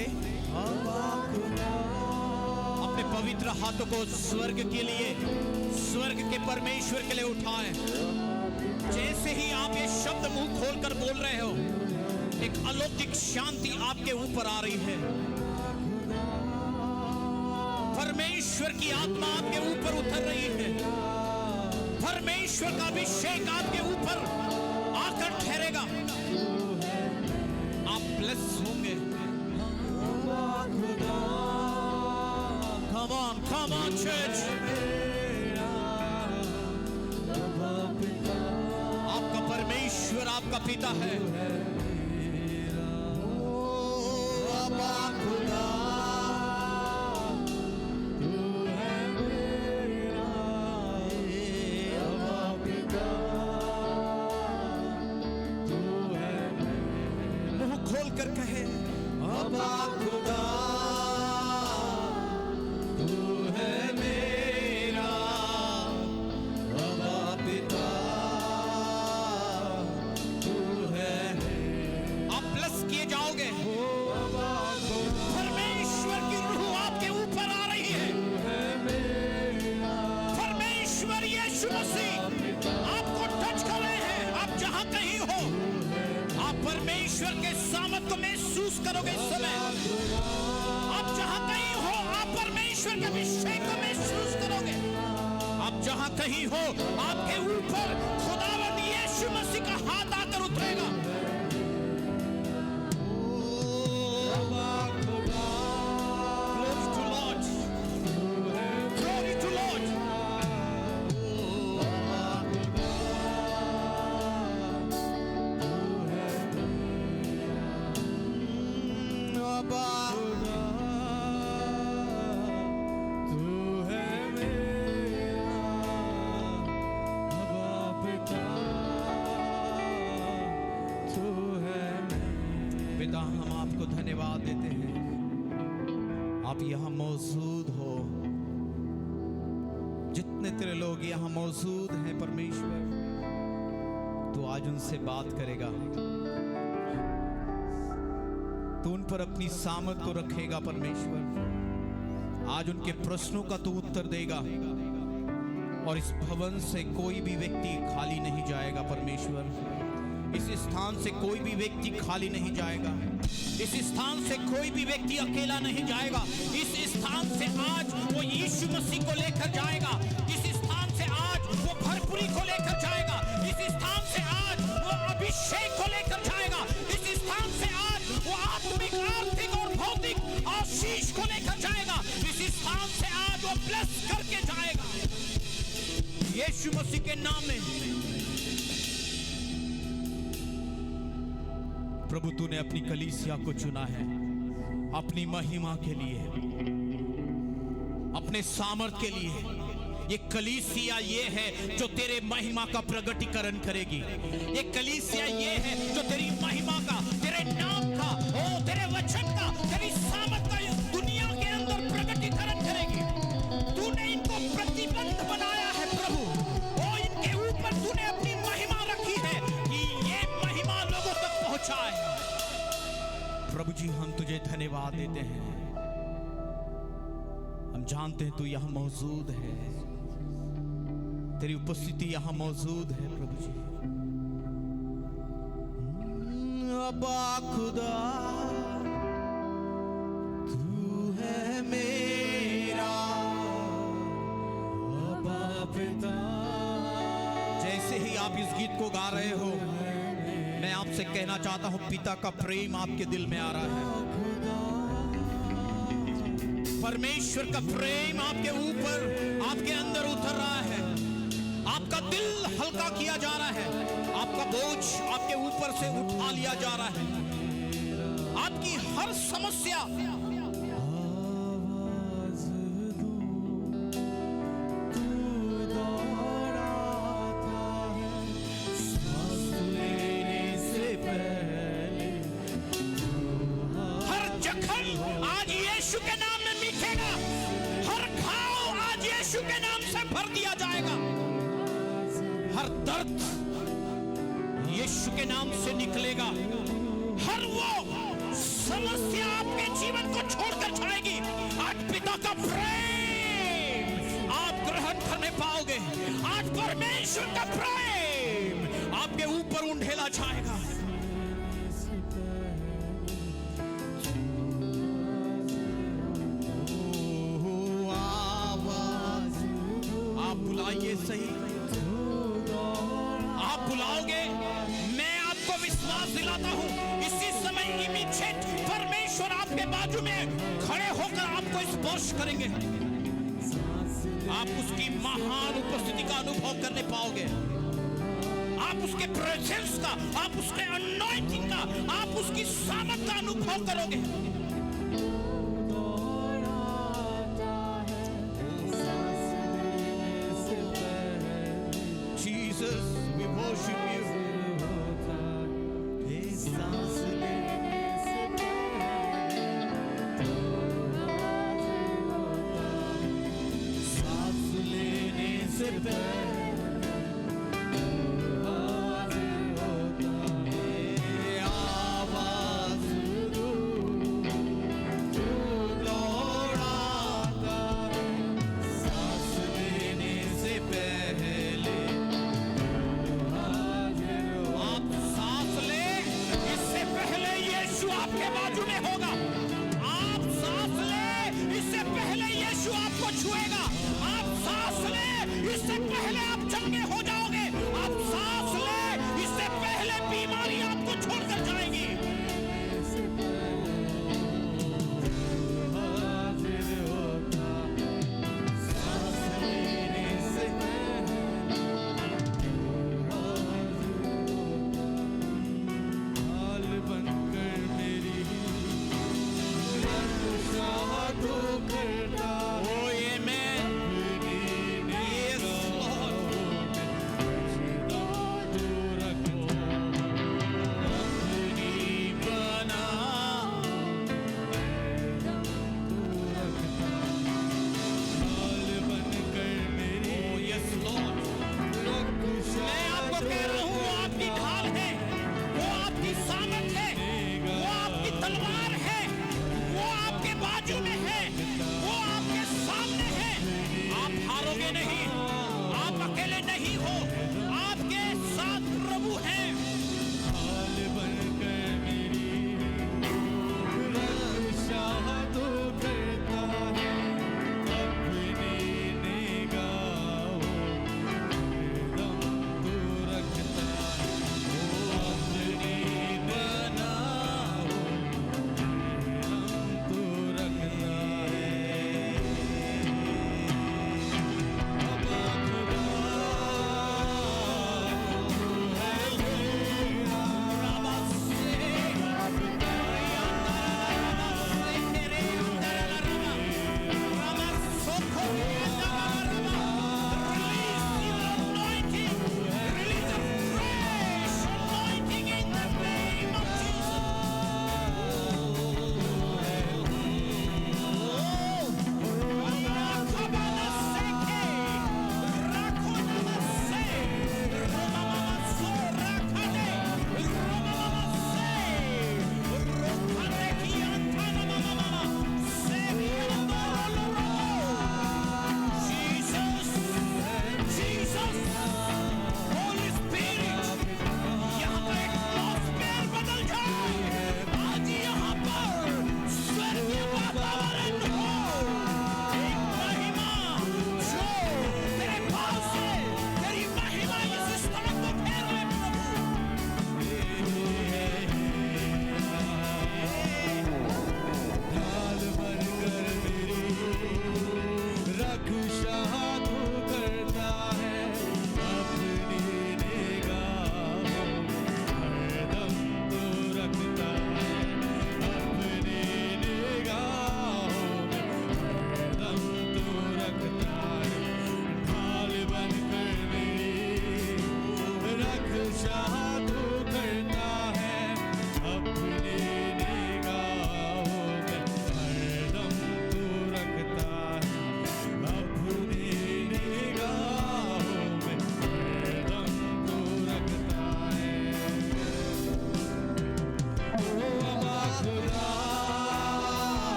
अपने पवित्र हाथों को स्वर्ग के लिए, स्वर्ग के परमेश्वर के लिए उठाएं। जैसे ही आप ये शब्द मुंह खोलकर बोल रहे हो, एक अलौकिक शांति आपके ऊपर आ रही है। परमेश्वर की आत्मा आपके ऊपर उतर रही है। परमेश्वर का अभिषेक आपके ऊपर आकर ठहरेगा। आप ब्लेस होंगे। Come on church। आपका परमेश्वर आपका पिता है। मुंह खोल कर कहे अब्बा खुदा, को महसूस करोगे इस समय। आप जहां कहीं हो, आप परमेश्वर के अभिषेक को महसूस करोगे। आप जहां कहीं हो, आपके ऊपर खुदावंद यीशु मसीह का हाथ आकर उतरेगा। Glory to Lord, glory to Lord। पिता, हम आपको धन्यवाद देते हैं, आप यहाँ मौजूद हो। जितने तेरे लोग यहाँ मौजूद हैं परमेश्वर, तो आज उनसे बात करेगा। तो उन पर अपनी सामर्थ को रखेगा परमेश्वर। आज उनके प्रश्नों का तू उत्तर देगा, और इस भवन से कोई भी व्यक्ति खाली नहीं जाएगा परमेश्वर। इस स्थान से कोई भी व्यक्ति खाली नहीं जाएगा। इस स्थान से कोई भी व्यक्ति अकेला नहीं जाएगा। इस स्थान से आज वो यीशु मसीह को लेकर जाएगा। इस स्थान से आज वो भरपूरी को लेकर जाएगा। इस स्थान से आज वो अभिषेक को लेकर जाएगा। इस स्थान से आज वो आत्मिक, आर्थिक और भौतिक आशीष को लेकर जाएगा। इस स्थान से आज वो ब्लेस करके जाएगा यीशु मसीह के नाम में। प्रभु, तूने अपनी कलीसिया को चुना है अपनी महिमा के लिए, अपने सामर्थ के लिए। ये कलीसिया ये है जो तेरे महिमा का प्रगटीकरण करेगी। ये कलीसिया ये है जो तेरी महिमा का, तेरे नाम का, ओ तेरे वचन का, तेरी सामर्थ का इस दुनिया के अंदर प्रगटीकरण करेगी। तूने इनको प्रतिबंध बनाया है प्रभु, ओ इनके ऊपर तूने अपनी महिमा रखी है कि ये महिमा लोगों तक पहुंचाए। प्रभु जी, हम तुझे धन्यवाद देते हैं। हम जानते हैं तू यहाँ मौजूद है, तेरी उपस्थिति यहाँ मौजूद है प्रभु जी। अब्बा खुदा, तू है मेरा अब्बा पिता। जैसे ही आप इस गीत को गा रहे हो, मैं आपसे कहना चाहता हूं, पिता का प्रेम आपके दिल में आ रहा है। परमेश्वर का प्रेम आपके ऊपर, आपके अंदर उतर रहा है। आपका दिल हल्का किया जा रहा है। आपका बोझ आपके ऊपर से उठा लिया जा रहा है। आपकी हर समस्या यीशु के नाम में मिटेगा। हर घाव आज यीशु के नाम से भर दिया जाएगा। हर दर्द यीशु के नाम से निकलेगा। हर वो समस्या आपके जीवन को छोड़कर जाएगी। आज पिता का प्रेम आप ग्रहण करने पाओगे। आज परमेश्वर का प्रेम आपके ऊपर उंडेला जाएगा। आप बुलाइए सही, आप बुलाओगे, मैं आपको विश्वास दिलाता हूं इसी समय इमीडिएट परमेश्वर आपके बाजू में खड़े होकर आपको स्पर्श करेंगे। आप उसकी महान उपस्थिति का अनुभव करने पाओगे। आप उसके प्रेजेंस का, आप उसके अनॉइंटिंग का, आप उसकी सामर्थ का अनुभव करोगे। Jesus, we worship you.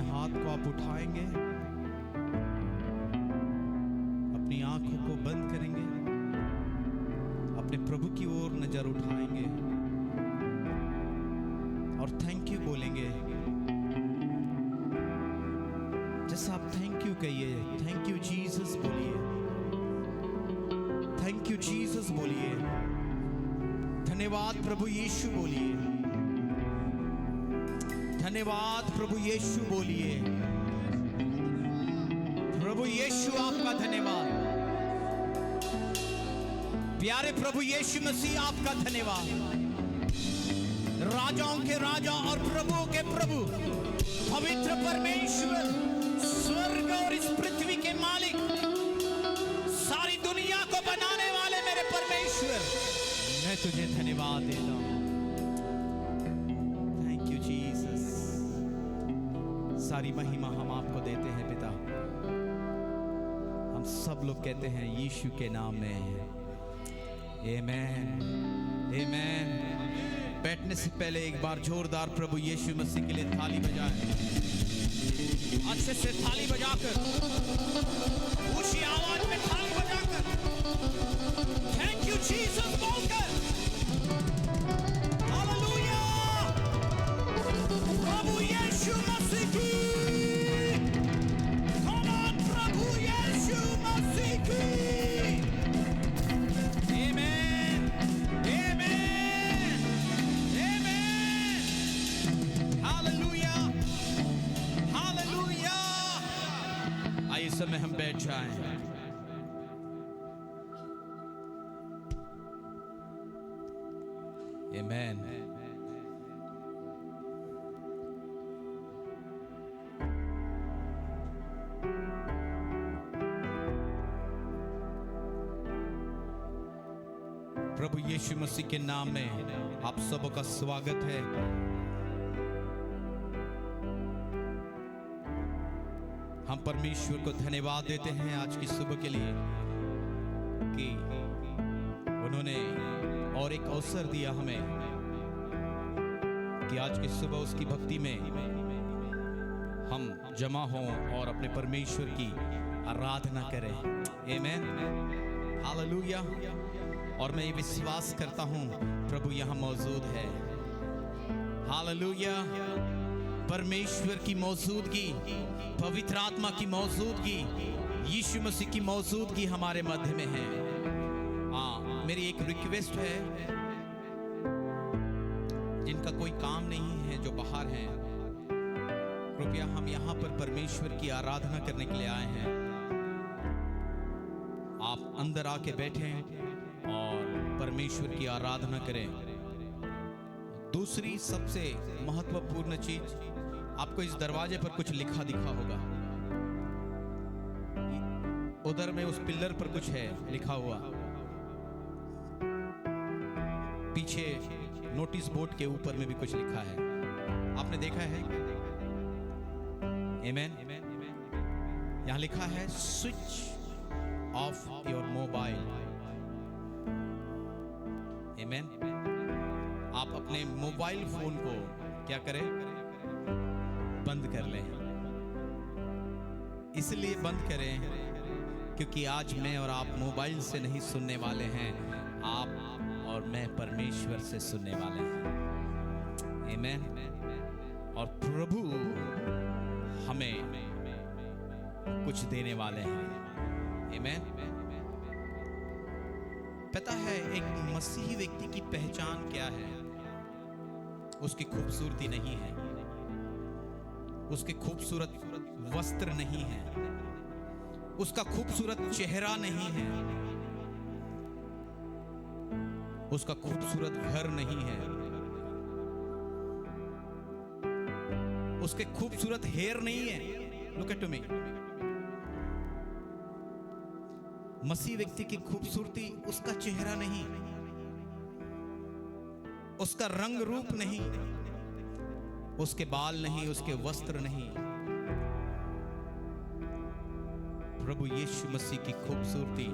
हाथ को आप उठाएंगे, अपनी आंखों को बंद करेंगे, अपने प्रभु की ओर नजर उठाएंगे और थैंक यू बोलेंगे। जैसा आप थैंक यू कहिए, थैंक यू जीसस बोलिए, थैंक यू जीसस बोलिए, धन्यवाद प्रभु यीशु बोलिए, धन्यवाद प्रभु यीशु बोलिए। प्रभु यीशु आपका धन्यवाद, प्यारे प्रभु यीशु मसीह आपका धन्यवाद। राजाओं के राजा और प्रभुओं के प्रभु, पवित्र परमेश्वर, स्वर्ग और इस पृथ्वी के मालिक, सारी दुनिया को बनाने वाले मेरे परमेश्वर, मैं तुझे धन्यवाद देता हूं। Thank you Jesus. सारी महिमा हम आपको देते हैं पिता। हम सब लोग कहते हैं यीशु के नाम में आमेन, आमेन। बैठने से पहले एक बार जोरदार प्रभु यीशु मसीह के लिए थाली बजाएं, अच्छे से थाली बजाकर, ऊंची आवाज में थाली बजाकर थैंक यू जीसस बोलकर हालेलुया। प्रभु यीशु मसीह की, कम ऑन प्रभु यीशु मसीह की। Amen, amen, amen. Hallelujah, hallelujah. आइए इस समय हम बैठ जाएं। आमेन। प्रभु यीशु मसीह के नाम में आप सबों का स्वागत है। हम परमेश्वर को धन्यवाद देते हैं आज की सुबह के लिए कि उन्होंने और एक अवसर दिया हमें कि आज की सुबह उसकी भक्ति में हम जमा हों और अपने परमेश्वर की आराधना करें। आमेन, हालेलुया। और मैं ये विश्वास करता हूं प्रभु यहां मौजूद है। हालेलुया। परमेश्वर की मौजूदगी, पवित्र आत्मा की मौजूदगी, यीशु मसीह की मौजूदगी हमारे मध्य में है। हाँ, मेरी एक रिक्वेस्ट है, जिनका कोई काम नहीं है, जो बाहर हैं, कृपया हम यहाँ पर परमेश्वर की आराधना करने के लिए आए हैं। आप अंदर आके बैठें और परमेश्वर की आराधना करें। दूसरी सबसे महत्वपूर्ण चीज, आपको इस दरवाजे पर कुछ लिखा दिखा होगा। उधर में उस पिलर पर कुछ है लिखा हुआ, पीछे नोटिस बोर्ड के ऊपर में भी कुछ लिखा है, आपने देखा है? आमेन। यहां लिखा है स्विच ऑफ योर मोबाइल। आमेन। आप अपने मोबाइल फोन को क्या करें? बंद कर लें। इसलिए बंद करें क्योंकि आज मैं और आप मोबाइल से नहीं सुनने वाले हैं, आप और मैं परमेश्वर से सुनने वाले हैं। आमेन। और प्रभु हमें कुछ देने वाले हैं। आमेन। पता है एक मसीही व्यक्ति की पहचान क्या है? उसकी खूबसूरती नहीं है, उसके खूबसूरत वस्त्र नहीं है, उसका खूबसूरत चेहरा नहीं है, उसका खूबसूरत घर नहीं है, उसके खूबसूरत हेयर नहीं है। Look at me. मसीह व्यक्ति की खूबसूरती उसका चेहरा नहीं, उसका रंग रूप नहीं, उसके बाल नहीं, उसके वस्त्र नहीं। प्रभु यीशु मसीह की खूबसूरती।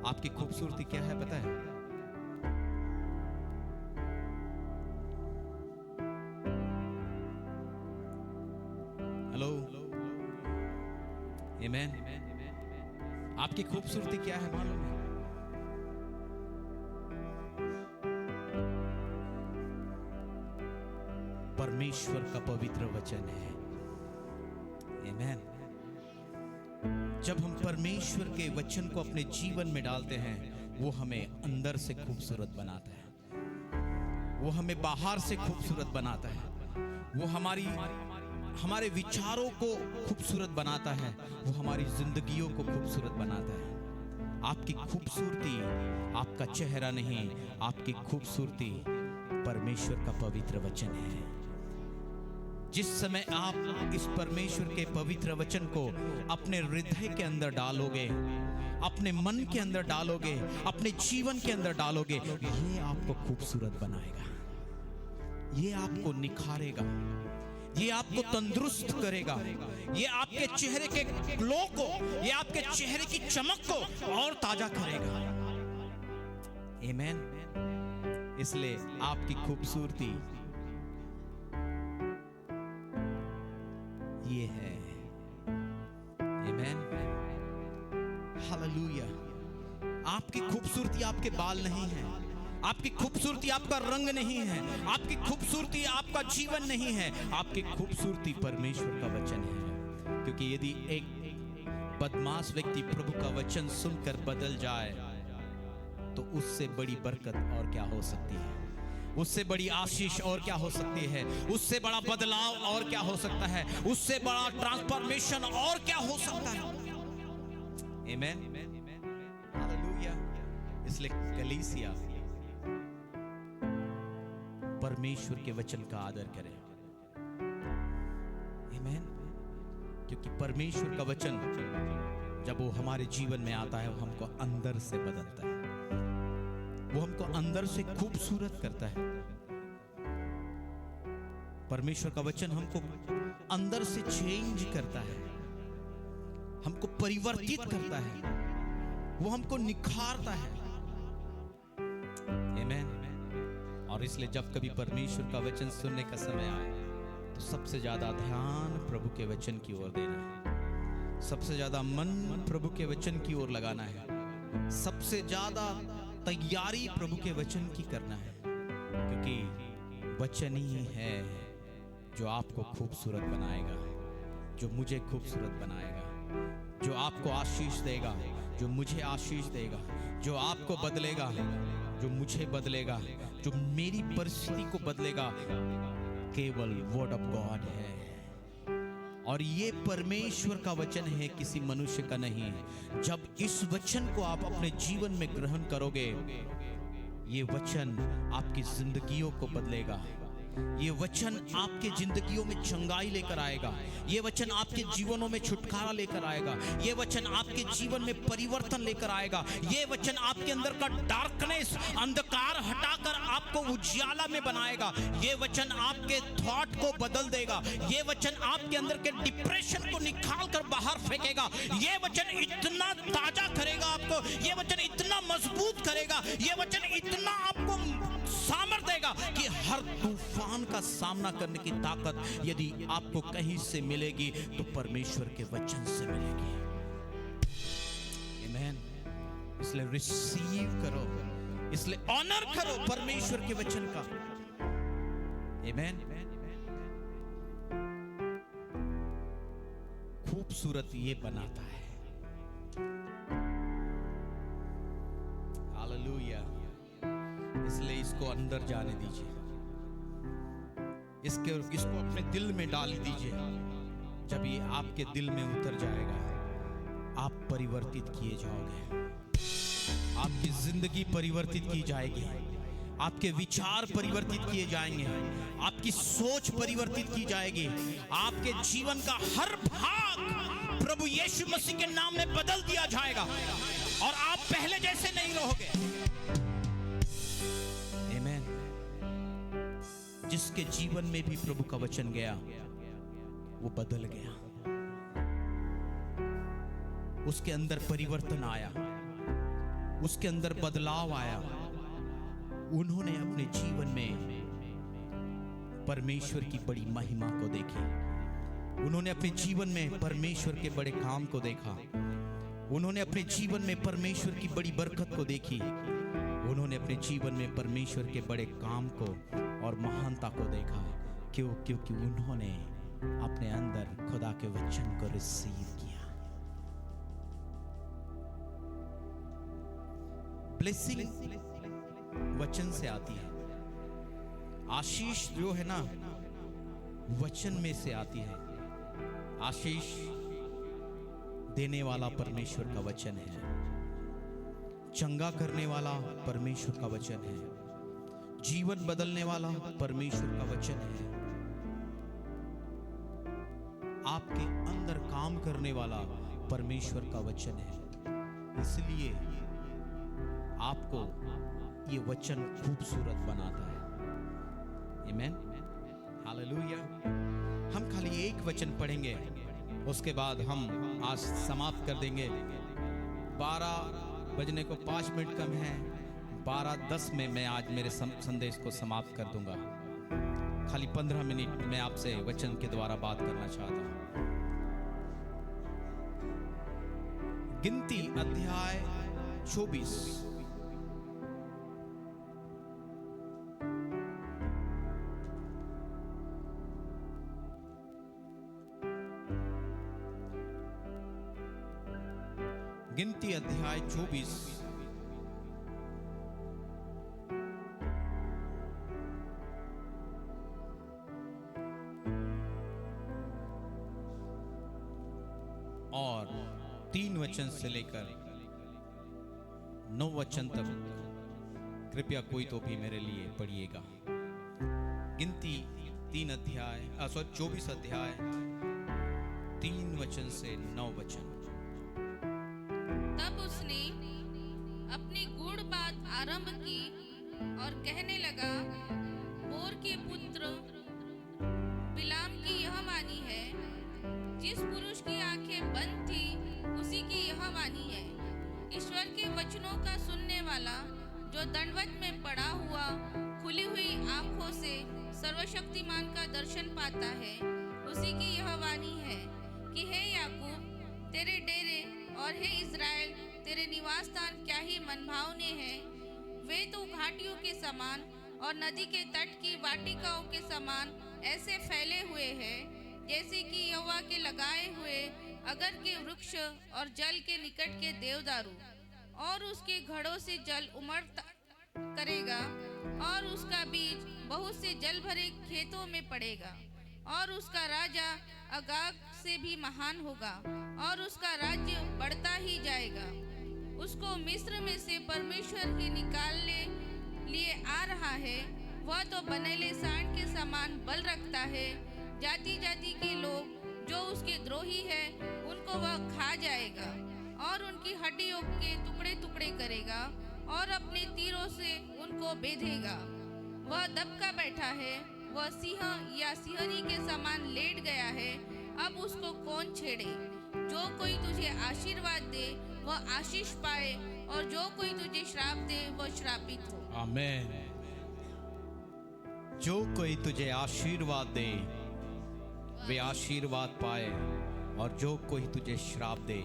आपकी खूबसूरती क्या है पता है? आपकी खूबसूरती क्या है मालूम है? परमेश्वर का पवित्र वचन है। आमीन। जब हम परमेश्वर के वचन को अपने जीवन में डालते हैं, वो हमें अंदर से खूबसूरत बनाता है, वो हमें बाहर से खूबसूरत बनाता है, वो हमारे विचारों को खूबसूरत बनाता है, वो हमारी जिंदगियों को खूबसूरत बनाता है। आपकी खूबसूरती आपका चेहरा नहीं, आपकी खूबसूरती परमेश्वर का पवित्र वचन है। जिस समय आप इस परमेश्वर के पवित्र वचन को अपने हृदय के अंदर डालोगे, अपने मन के अंदर डालोगे, अपने जीवन के अंदर डालोगे, ये आपको खूबसूरत बनाएगा, ये आपको निखारेगा, ये आपको तंदुरुस्त करेगा, ये आपके चेहरे के ग्लो को, ये आपके चेहरे की चमक को और ताजा करेगा। आमीन। इसलिए आपकी खूबसूरती ये है। आमीन। हालेलुया। आपकी खूबसूरती आपके बाल नहीं है, आपकी खूबसूरती आपका रंग नहीं है, आपकी खूबसूरती आपका जीवन नहीं है, आपकी खूबसूरती परमेश्वर का वचन है। क्योंकि यदि एक बदमाश व्यक्ति प्रभु का वचन सुनकर बदल जाए, तो उससे बड़ी बरकत और क्या हो सकती है, उससे बड़ी आशीष और क्या हो सकती है, उससे बड़ा बदलाव और क्या हो सकता है, उससे बड़ा ट्रांसफॉर्मेशन और क्या हो सकता है। आमीन। हालेलुया। इसलिए कलीसिया परमेश्वर के वचन का आदर करें। आमीन। क्योंकि परमेश्वर का वचन जब वो हमारे जीवन में आता है, वो हमको अंदर से बदलता है, वो हमको अंदर से खूबसूरत करता है। परमेश्वर का वचन हमको अंदर से चेंज करता है, हमको परिवर्तित करता है, वो हमको निखारता है। आमीन। और इसलिए जब कभी परमेश्वर का वचन सुनने का समय आए, तो सबसे ज्यादा ध्यान प्रभु के वचन की ओर देना है, सबसे ज्यादा मन प्रभु के वचन की ओर लगाना है, सबसे ज्यादा तैयारी प्रभु के वचन की करना है। क्योंकि वचन ही है जो आपको खूबसूरत बनाएगा, जो मुझे खूबसूरत बनाएगा, जो आपको आशीष देगा, जो मुझे आशीष देगा, जो आपको बदलेगा, जो मुझे बदलेगा, जो मेरी परिस्थिति को बदलेगा, केवल वर्ड ऑफ गॉड है। और ये परमेश्वर का वचन है, किसी मनुष्य का नहीं है। जब इस वचन को आप अपने जीवन में ग्रहण करोगे, ये वचन आपकी जिंदगियों को बदलेगा, ये वचन आपके जिंदगियों में चंगाई लेकर आएगा, ये वचन आपके जीवनों में छुटकारा लेकर आएगा, ये वचन आपके जीवन में परिवर्तन लेकर आएगा, ये वचन आपके अंदर का डार्कनेस, अंधकार हटाकर आपको उजाला में बनाएगा, ये वचन आपके थॉट को बदल देगा, ये वचन आपके अंदर के डिप्रेशन को निकाल कर बाहर फेंकेगा, ये वचन इतना ताजा करेगा आपको, ये वचन इतना मजबूत करेगा, ये वचन इतना आपको सामर्थ देगा कि हर तूफान का सामना करने की ताकत यदि आपको कहीं से मिलेगी, तो परमेश्वर के वचन से मिलेगी। आमीन। इसलिए रिसीव करो, इसलिए ऑनर करो परमेश्वर के वचन का। आमीन। खूबसूरत ये बनाता है। हालेलुया। इसलिए इसको अंदर जाने दीजिए, इसको अपने दिल में डाल दीजिए। जब ये आपके दिल में उतर जाएगा, आप परिवर्तित किए जाओगे, आपकी जिंदगी परिवर्तित की जाएगी, आपके विचार परिवर्तित किए जाएंगे, आपकी सोच परिवर्तित की जाएगी, आपके जीवन का हर भाग प्रभु यीशु मसीह के नाम में बदल दिया जाएगा और आप पहले जैसे नहीं रहोगे। जिसके जीवन में भी प्रभु का वचन गया, वो बदल गया, उसके अंदर परिवर्तन आया, उसके अंदर बदलाव आया। उन्होंने अपने जीवन में परमेश्वर की बड़ी महिमा को देखी, उन्होंने अपने जीवन में परमेश्वर के बड़े काम को देखा, उन्होंने अपने जीवन में परमेश्वर की बड़ी बरकत को देखी, उन्होंने अपने जीवन में परमेश्वर के बड़े काम को और महानता को देखा। क्योंकि उन्होंने अपने अंदर खुदा के वचन को रिसीव किया। ब्लेसिंग वचन से आती है, आशीष जो है ना वचन में से आती है। आशीष देने वाला परमेश्वर का वचन है, चंगा करने वाला परमेश्वर का वचन है, जीवन बदलने वाला परमेश्वर का वचन है, आपके अंदर काम करने वाला परमेश्वर का वचन है। इसलिए आपको ये वचन खूबसूरत बनाता है। आमीन, हालेलुया। हम खाली एक वचन पढ़ेंगे, उसके बाद हम आज समाप्त कर देंगे। 12 बजने को 5 मिनट कम है, 12:10 में मैं आज मेरे संदेश को समाप्त कर दूंगा। खाली 15 मिनट मैं आपसे वचन के द्वारा बात करना चाहता हूं। गिनती अध्याय 24। गिनती अध्याय 24 और 3 वचन से लेकर 9 वचन तक कृपया कोई तो भी मेरे लिए पढ़िएगा। गिनती 24 अध्याय 3 वचन से 9 वचन। तब उसने अपनी गूढ़ बात आरंभ की और कहने लगा, बोर के पुत्र बिलाम की यह वाणी है, जिस पुरुष की आंखें बंद थी उसी की यह वाणी है। ईश्वर के वचनों का सुनने वाला जो दंडवत में पड़ा हुआ खुली हुई आंखों से सर्वशक्तिमान का दर्शन पाता है, उसी की यह वाणी है कि हे याकूब तेरे डेरे और हे इज़राइल तेरे निवास स्थान क्या ही मनभावने हैं। वे तो घाटियों के समान और नदी के तट की वाटिकाओं के समान ऐसे फैले हुए हैं, जैसे कि यहोवा के लगाए हुए अगर के वृक्ष और जल के निकट के देवदारू। और उसके घड़ों से जल उमड़ करेगा और उसका बीज बहुत से जल भरे खेतों में पड़ेगा। और उसका राजा अगाग से भी महान होगा और उसका राज्य बढ़ता ही जाएगा। उसको मिस्र में से परमेश्वर ही निकालने लिए आ रहा है। वह तो बनेले सांड के समान बल रखता है। जाति जाति के लोग जो उसके द्रोही है उनको वह खा जाएगा और उनकी हड्डियों के टुकड़े टुकड़े करेगा और अपने तीरों से उनको बेधेगा। वह दबका बैठा है, वह सिंह या सिंहनी के समान लेट गया है। अब उसको कौन छेड़े? जो कोई तुझे आशीर्वाद दे वह आशीष पाए और जो कोई तुझे श्राप दे वह श्रापित हो। आमीन। जो कोई तुझे आशीर्वाद दे वे आशीर्वाद पाए और जो कोई तुझे श्राप दे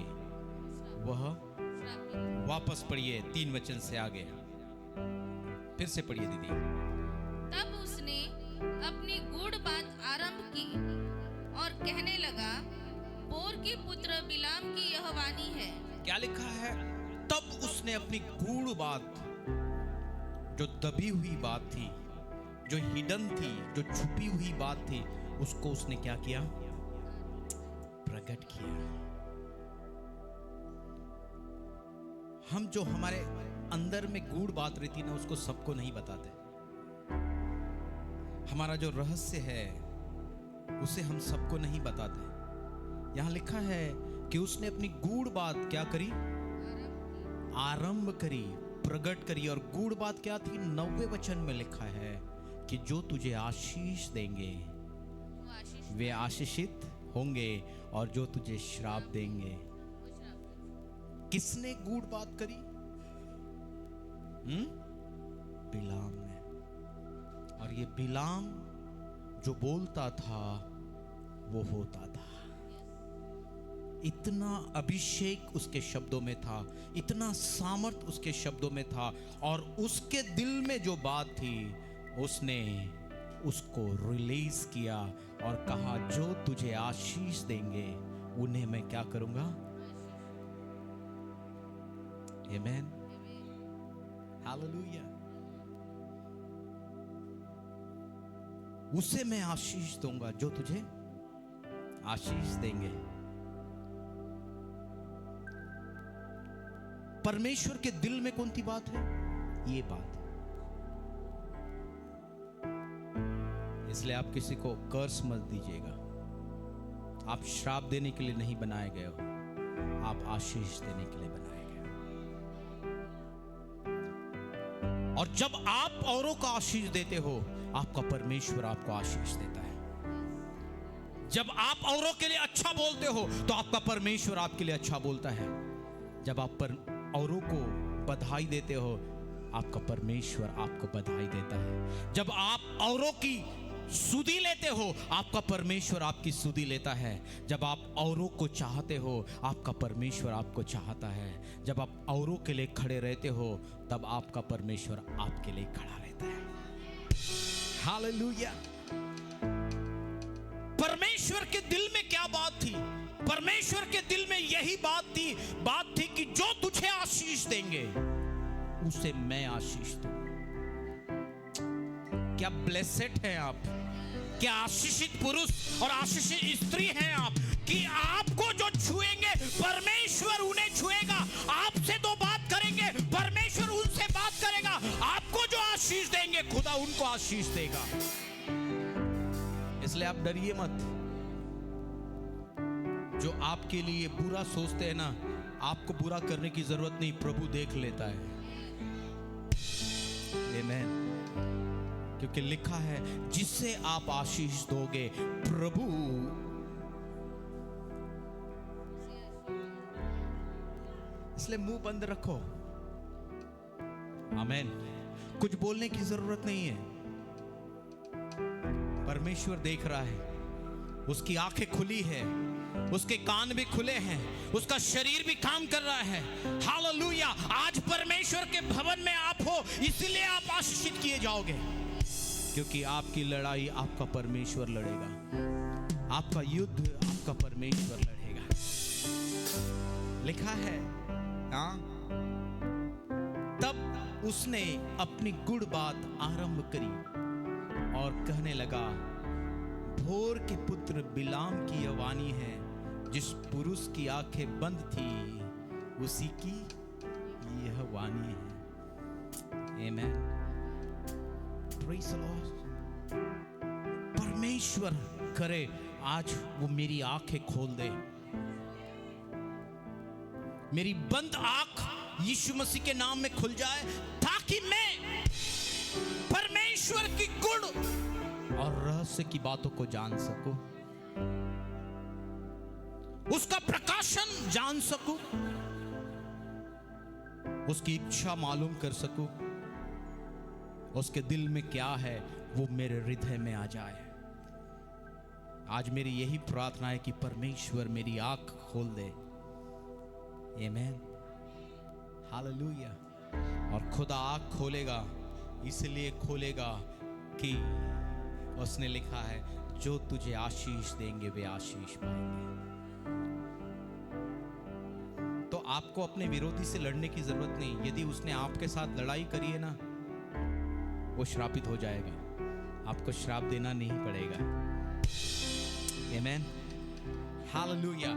वह श्रापित। वापस पढ़िए 3 वचन से आगे, फिर से पढ़िए दीदी। तब उसने अपनी गूढ़ बात आरंभ की और कहने लगा, बोर के पुत्र बिलाम की यह वाणी है। क्या लिखा है? तब उसने अपनी गूढ़ बात, जो दबी हुई बात थी, जो हिडन थी, जो छुपी हुई बात थी, उसको उसने क्या किया? प्रकट किया। हम जो हमारे अंदर में गूढ़ बात रहती ना उसको सबको नहीं बताते। हमारा जो रहस्य है उसे हम सबको नहीं बताते। यहां लिखा है कि उसने अपनी गूढ़ बात क्या करी? आरंभ करी, प्रकट करी। और गूढ़ बात क्या थी? 9वें वचन में लिखा है कि जो तुझे आशीष देंगे वो आशीष वे आशीषित होंगे और जो तुझे श्राप देंगे। वो श्रापित। किसने गूढ़ बात करी? बिलाम ने। और ये बिलाम जो बोलता था वो होता था। इतना अभिषेक उसके शब्दों में था, इतना सामर्थ उसके शब्दों में था, और उसके दिल में जो बात थी उसने उसको रिलीज किया और कहा, जो तुझे आशीष देंगे उन्हें मैं क्या करूंगा? आमेन, हालेलुया। उसे मैं आशीष दूंगा जो तुझे आशीष देंगे। परमेश्वर के दिल में कौन सी बात है? ये बात। इसलिए आप किसी को कर्स मत दीजिएगा। आप श्राप देने के लिए नहीं बनाए गए हो, आप आशीष देने के लिए बनाए गए हो। और जब आप औरों को आशीष देते हो, आपका परमेश्वर आपको आशीष देता है। जब आप औरों के लिए अच्छा बोलते हो तो आपका परमेश्वर आपके लिए अच्छा बोलता है। जब आप औरों को बधाई देते हो, आपका परमेश्वर आपको बधाई देता है। जब आप औरों की सुधि लेते हो, आपका परमेश्वर आपकी सुधि लेता है। जब आप औरों को चाहते हो, आपका परमेश्वर आपको चाहता है। जब आप औरों के लिए खड़े रहते हो, तब आपका परमेश्वर आपके लिए खड़ा रहता है। हालेलुया। परमेश्वर के दिल में क्या बात थी? परमेश्वर के दिल में यही बात थी कि जो तुझे आशीष देंगे उसे मैं आशीष दूं। क्या ब्लेसेड हैं आप, क्या आशीषित पुरुष और आशीषित स्त्री हैं आप, कि आपको जो छुएंगे परमेश्वर उन्हें छुएगा। आपसे तो बात करेंगे, परमेश्वर उनसे बात करेगा। आपको जो आशीष देंगे, खुदा उनको आशीष देगा। इसलिए आप डरिए मत। जो आपके लिए बुरा सोचते हैं ना, आपको बुरा करने की जरूरत नहीं, प्रभु देख लेता है। आमेन। क्योंकि लिखा है, जिससे आप आशीष दोगे प्रभु इसलिए मुंह बंद रखो। आमेन। कुछ बोलने की जरूरत नहीं है। परमेश्वर देख रहा है, उसकी आंखें खुली है, उसके कान भी खुले हैं, उसका शरीर भी काम कर रहा है। हालेलुया। आज परमेश्वर के भवन में आप हो, इसीलिए आप आशीषित किए जाओगे, क्योंकि आपकी लड़ाई आपका परमेश्वर लड़ेगा। आपका युद्ध आपका परमेश्वर लड़ेगा। लिखा है, तब उसने अपनी गुड़ बात आरंभ करी और कहने लगा, भोर के पुत्र बिलाम की यह वाणी है, जिस पुरुष की आंखें बंद थी उसी की यह वाणी है। आमेन। Praise the Lord. परमेश्वर करे आज वो मेरी आंखें खोल दे, मेरी बंद आंख यीशु मसीह के नाम में खुल जाए, ताकि मैं परमेश्वर की गुण और रहस्य की बातों को जान सकूं, उसका प्रकाशन जान सकूं, उसकी इच्छा मालूम कर सकूं, उसके दिल में क्या है वो मेरे हृदय में आ जाए। आज मेरी यही प्रार्थना है कि परमेश्वर मेरी आंख खोल दे। आमेन, हालेलुया। और खुदा आंख खोलेगा, इसलिए खोलेगा कि उसने लिखा है, जो तुझे आशीष देंगे वे आशीष पाएंगे। तो आपको अपने विरोधी से लड़ने की जरूरत नहीं। यदि उसने आपके साथ लड़ाई करी है ना, वो श्रापित हो जाएगा, आपको श्राप देना नहीं पड़ेगा। आमेन, हालेलुया।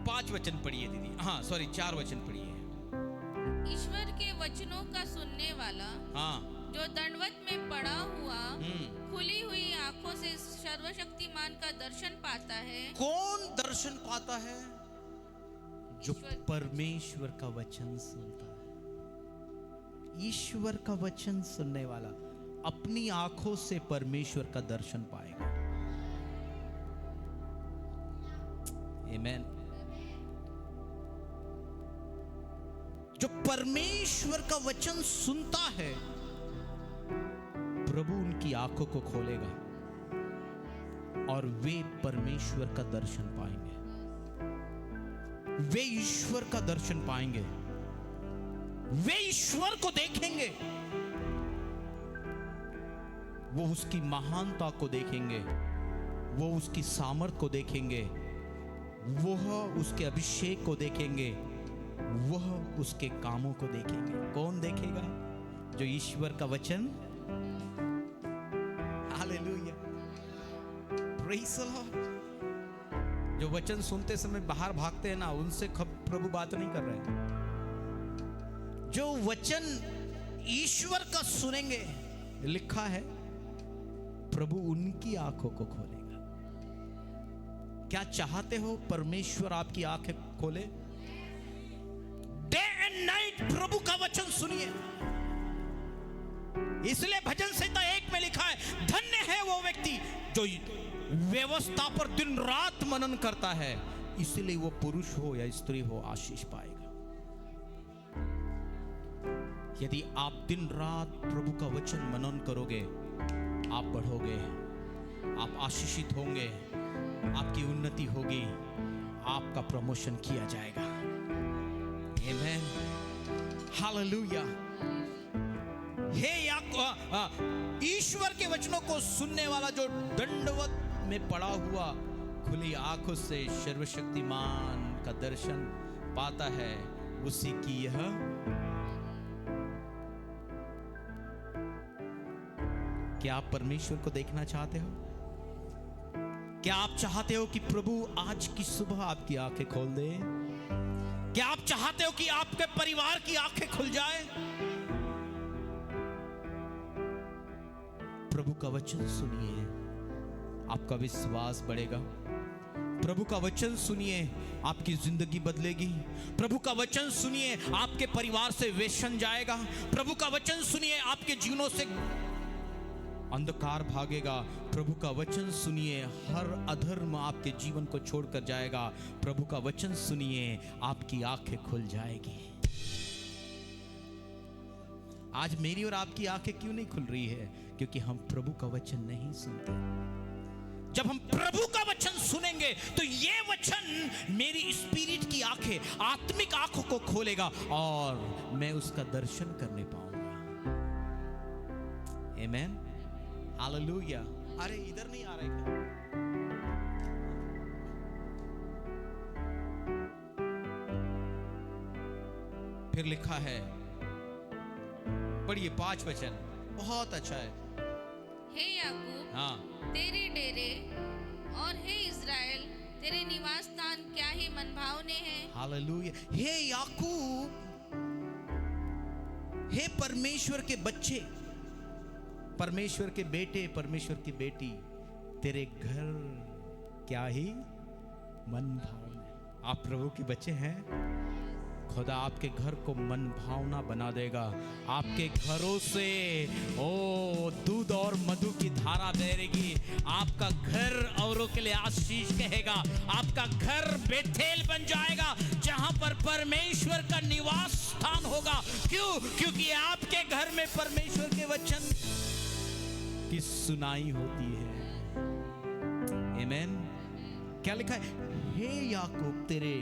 5 वचन पढ़िए दीदी। हाँ सॉरी, 4 वचन पढ़िए। ईश्वर के वचनों का सुनने वाला, हाँ, जो दंडवत में पड़ा हुआ खुली हुई आंखों से सर्वशक्तिमान का दर्शन पाता है। कौन दर्शन पाता है? जो परमेश्वर का वचन सुनता है। ईश्वर का वचन सुनने वाला अपनी आंखों से परमेश्वर का दर्शन पाएगा। आमेन। जो परमेश्वर का वचन सुनता है, प्रभु उनकी आंखों को खोलेगा और वे परमेश्वर का दर्शन पाएंगे। वे ईश्वर का दर्शन पाएंगे, वे ईश्वर को देखेंगे, वो उसकी महानता को देखेंगे, वो उसकी सामर्थ को देखेंगे, वह उसके अभिषेक को देखेंगे, वह उसके कामों को देखेंगे। कौन देखेगा? जो ईश्वर का वचन, हालेलुया, प्रेज़ द लॉर्ड। जो वचन सुनते समय बाहर भागते हैं ना, उनसे प्रभु बात नहीं कर रहे हैं। जो वचन ईश्वर का सुनेंगे, लिखा है प्रभु उनकी आंखों को खोलेगा। क्या चाहते हो परमेश्वर आपकी आंखें खोले? डे एंड नाइट प्रभु का वचन सुनिए। इसलिए भजन संहिता 1 में लिखा है, धन्य है वो व्यक्ति जो व्यवस्था पर दिन रात मनन करता है, इसलिए वो पुरुष हो या स्त्री हो आशीष पाएगा। यदि आप दिन रात प्रभु का वचन मनन करोगे, आप बढ़ोगे, आप आशीषित होंगे, आपकी उन्नति होगी, आपका प्रमोशन किया जाएगा। आमेन, हालेलुया। हे ईश्वर के वचनों को सुनने वाला जो दंडवत में पड़ा हुआ खुली आंखों से सर्वशक्तिमान का दर्शन पाता है, उसी की यह क्या आप परमेश्वर को देखना चाहते हो? क्या आप चाहते हो कि प्रभु आज की सुबह आपकी आंखें खोल दे? क्या आप चाहते हो कि आपके परिवार की आंखें खुल जाए? प्रभु का वचन सुनिए, आपका विश्वास बढ़ेगा। प्रभु का वचन सुनिए, आपकी जिंदगी बदलेगी। प्रभु का वचन सुनिए, आपके परिवार से व्यसन जाएगा। प्रभु का वचन सुनिए, आपके जीवनों से अंधकार भागेगा। प्रभु का वचन सुनिए, हर अधर्म आपके जीवन को छोड़कर जाएगा। प्रभु का वचन सुनिए, आपकी आंखें खुल जाएगी। आज मेरी और आपकी आंखें क्यों नहीं खुल रही है? क्योंकि हम प्रभु का वचन नहीं सुनते। जब हम प्रभु का वचन सुनेंगे तो ये वचन मेरी स्पिरिट की आंखें, आत्मिक आंखों को खोलेगा और मैं उसका दर्शन करने पाऊंगा। आमेन, हालेलुया। अरे इधर नहीं आ रहा है क्या? फिर लिखा है, पढ़िए 5 वचन, बहुत अच्छा है। हे याकूब, हाँ, तेरे डेरे और हे इज़राइल, तेरे निवास स्थान क्या ही मनभावने हैं। हालेलुया। हे याकूब, हे परमेश्वर के बच्चे, परमेश्वर के बेटे, परमेश्वर की बेटी, तेरे घर क्या ही मन भावना। आप प्रभु के बच्चे हैं, खुदा आपके घर को मन भावना बना देगा। आपके घरों से ओ दूध और मधु की धारा बहेगी। आपका घर औरों के लिए आशीष कहेगा। आपका घर बेथेल बन जाएगा, जहां पर परमेश्वर का निवास स्थान होगा। क्यों? क्योंकि आपके घर में परमेश्वर के वचन की सुनाई होती है। आमेन। क्या लिखा है? हे याकूब, तेरे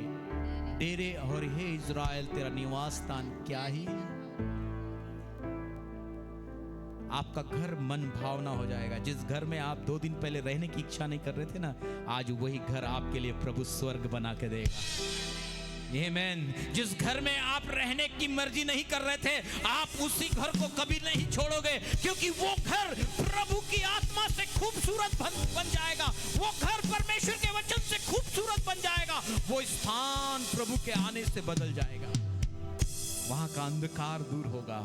डेरे और हे इज़राइल, तेरा निवास स्थान क्या ही। आपका घर मन भावना हो जाएगा। जिस घर में आप 2 दिन पहले रहने की इच्छा नहीं कर रहे थे ना, आज वही घर आपके लिए प्रभु स्वर्ग बना के देगा। आमेन। जिस घर में आप रहने की मर्जी नहीं कर रहे थे, आप उसी घर को कभी नहीं छोड़ोगे, क्योंकि वो घर प्रभु की आत्मा से खूबसूरत बन जाएगा। वो घर परमेश्वर के वचन से खूबसूरत बन जाएगा। वो स्थान प्रभु के आने से बदल जाएगा। वहां का अंधकार दूर होगा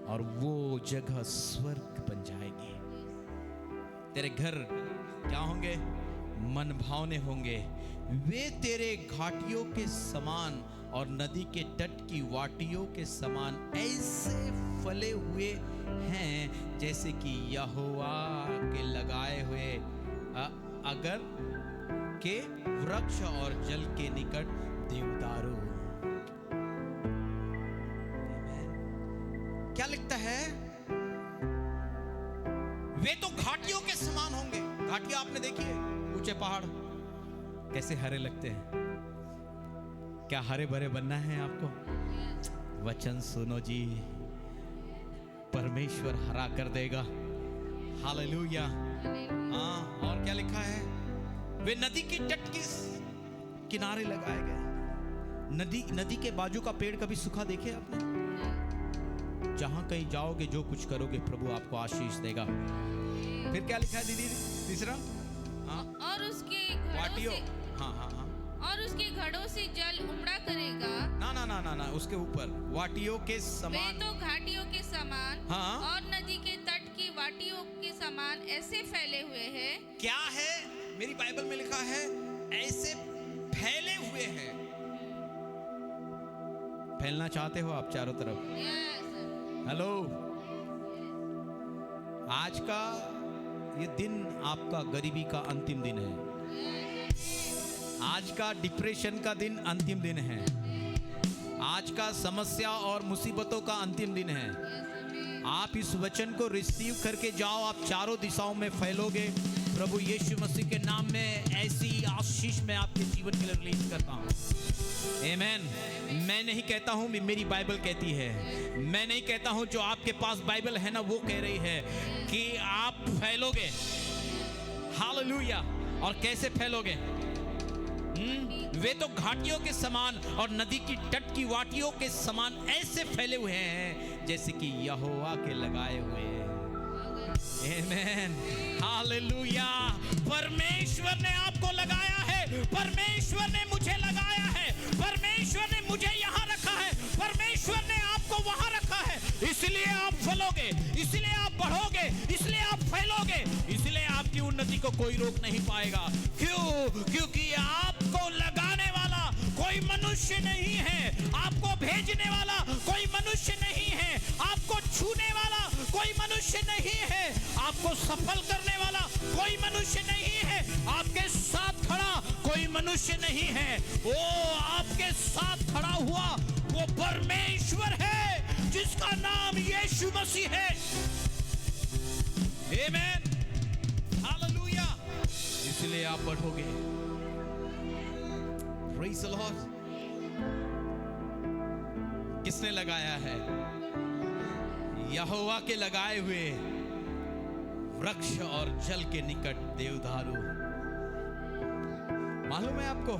और वो जगह स्वर्ग बन जाएगी। तेरे घर क्या होंगे? मन भावने होंगे। वे तेरे घाटियों के समान और नदी के तट की वाटियों के समान ऐसे फले हुए हैं जैसे कि यहोवा के लगाए हुए अगर के वृक्ष और जल के निकट देवदारू। क्या लिखता है? वे तो घाटियों के समान होंगे। घाटियां आपने देखी है? ऊंचे पहाड़ कैसे हरे लगते हैं। क्या हरे भरे बनना है आपको? वचन सुनो जी, परमेश्वर हरा कर देगा। हालेलुया। हाँ, और क्या लिखा है? वे नदी की तट के किनारे लगाए गए। नदी के बाजू का पेड़ कभी सूखा देखे आपने? जहां कहीं जाओगे, जो कुछ करोगे, प्रभु आपको आशीष देगा। फिर क्या लिखा है दीदी तीसरा? हाँ, और उसके घड़ों वाटियों। से हाँ हाँ हाँ, और उसके घड़ों से जल उमड़ा करेगा। ना ना ना ना ना, उसके ऊपर वाटियों के वे समान। तो घाटियों के समान हाँ। और नदी के तट की वाटियों के समान ऐसे फैले हुए हैं। क्या है? मेरी बाइबल में लिखा है ऐसे फैले हुए हैं। फैलना चाहते हो आप चारों तरफ? यस। हेलो, आज का ये दिन आपका गरीबी का अंतिम दिन है। आज का डिप्रेशन का दिन अंतिम दिन है। आज का समस्या और मुसीबतों का अंतिम दिन है। आप इस वचन को रिसीव करके जाओ, आप चारों दिशाओं में फैलोगे। प्रभु यीशु मसीह के नाम में ऐसी आशीष मैं आपके जीवन के लिए रिलीज करता हूँ। आमेन। मैं नहीं कहता हूँ, मेरी बाइबल कहती है। मैं नहीं कहता हूँ, जो आपके पास बाइबल है ना वो कह रही है कि आप फैलोगे। हालेलुया। और कैसे फैलोगे? वे तो घाटियों के समान और नदी की तट की वाटियों के समान ऐसे फैले हुए हैं जैसे कि यहोवा के लगाए हुए हैं। आमेन। हालेलुया। परमेश्वर ने आपको लगाया है, परमेश्वर ने मुझे लगाया है, परमेश्वर ने मुझे यहाँ रखा है, परमेश्वर ने आपको वहाँ रखा है। इसलिए आप फलोगे, इसलिए आप बढ़ोगे, इसलिए आप फैलोगे, इसलिए आपकी उन्नति को कोई रोक नहीं पाएगा। क्यों? क्योंकि आपको लगाने वाला कोई मनुष्य नहीं है, आपको भेजने वाला कोई मनुष्य नहीं है, आपको छूने वाला कोई मनुष्य नहीं है, आपको सफल करने वाला कोई मनुष्य नहीं है, आपके साथ खड़ा कोई मनुष्य नहीं है। वो आपके साथ खड़ा हुआ वो परमेश्वर है जिसका नाम यीशु मसीह है। आमेन। हालेलुया। इसलिए आप बढ़ोगे। Praise the Lord. किसने लगाया है? यहोवा के लगाए हुए वृक्ष और जल के निकट देवदारू। मालूम है आपको,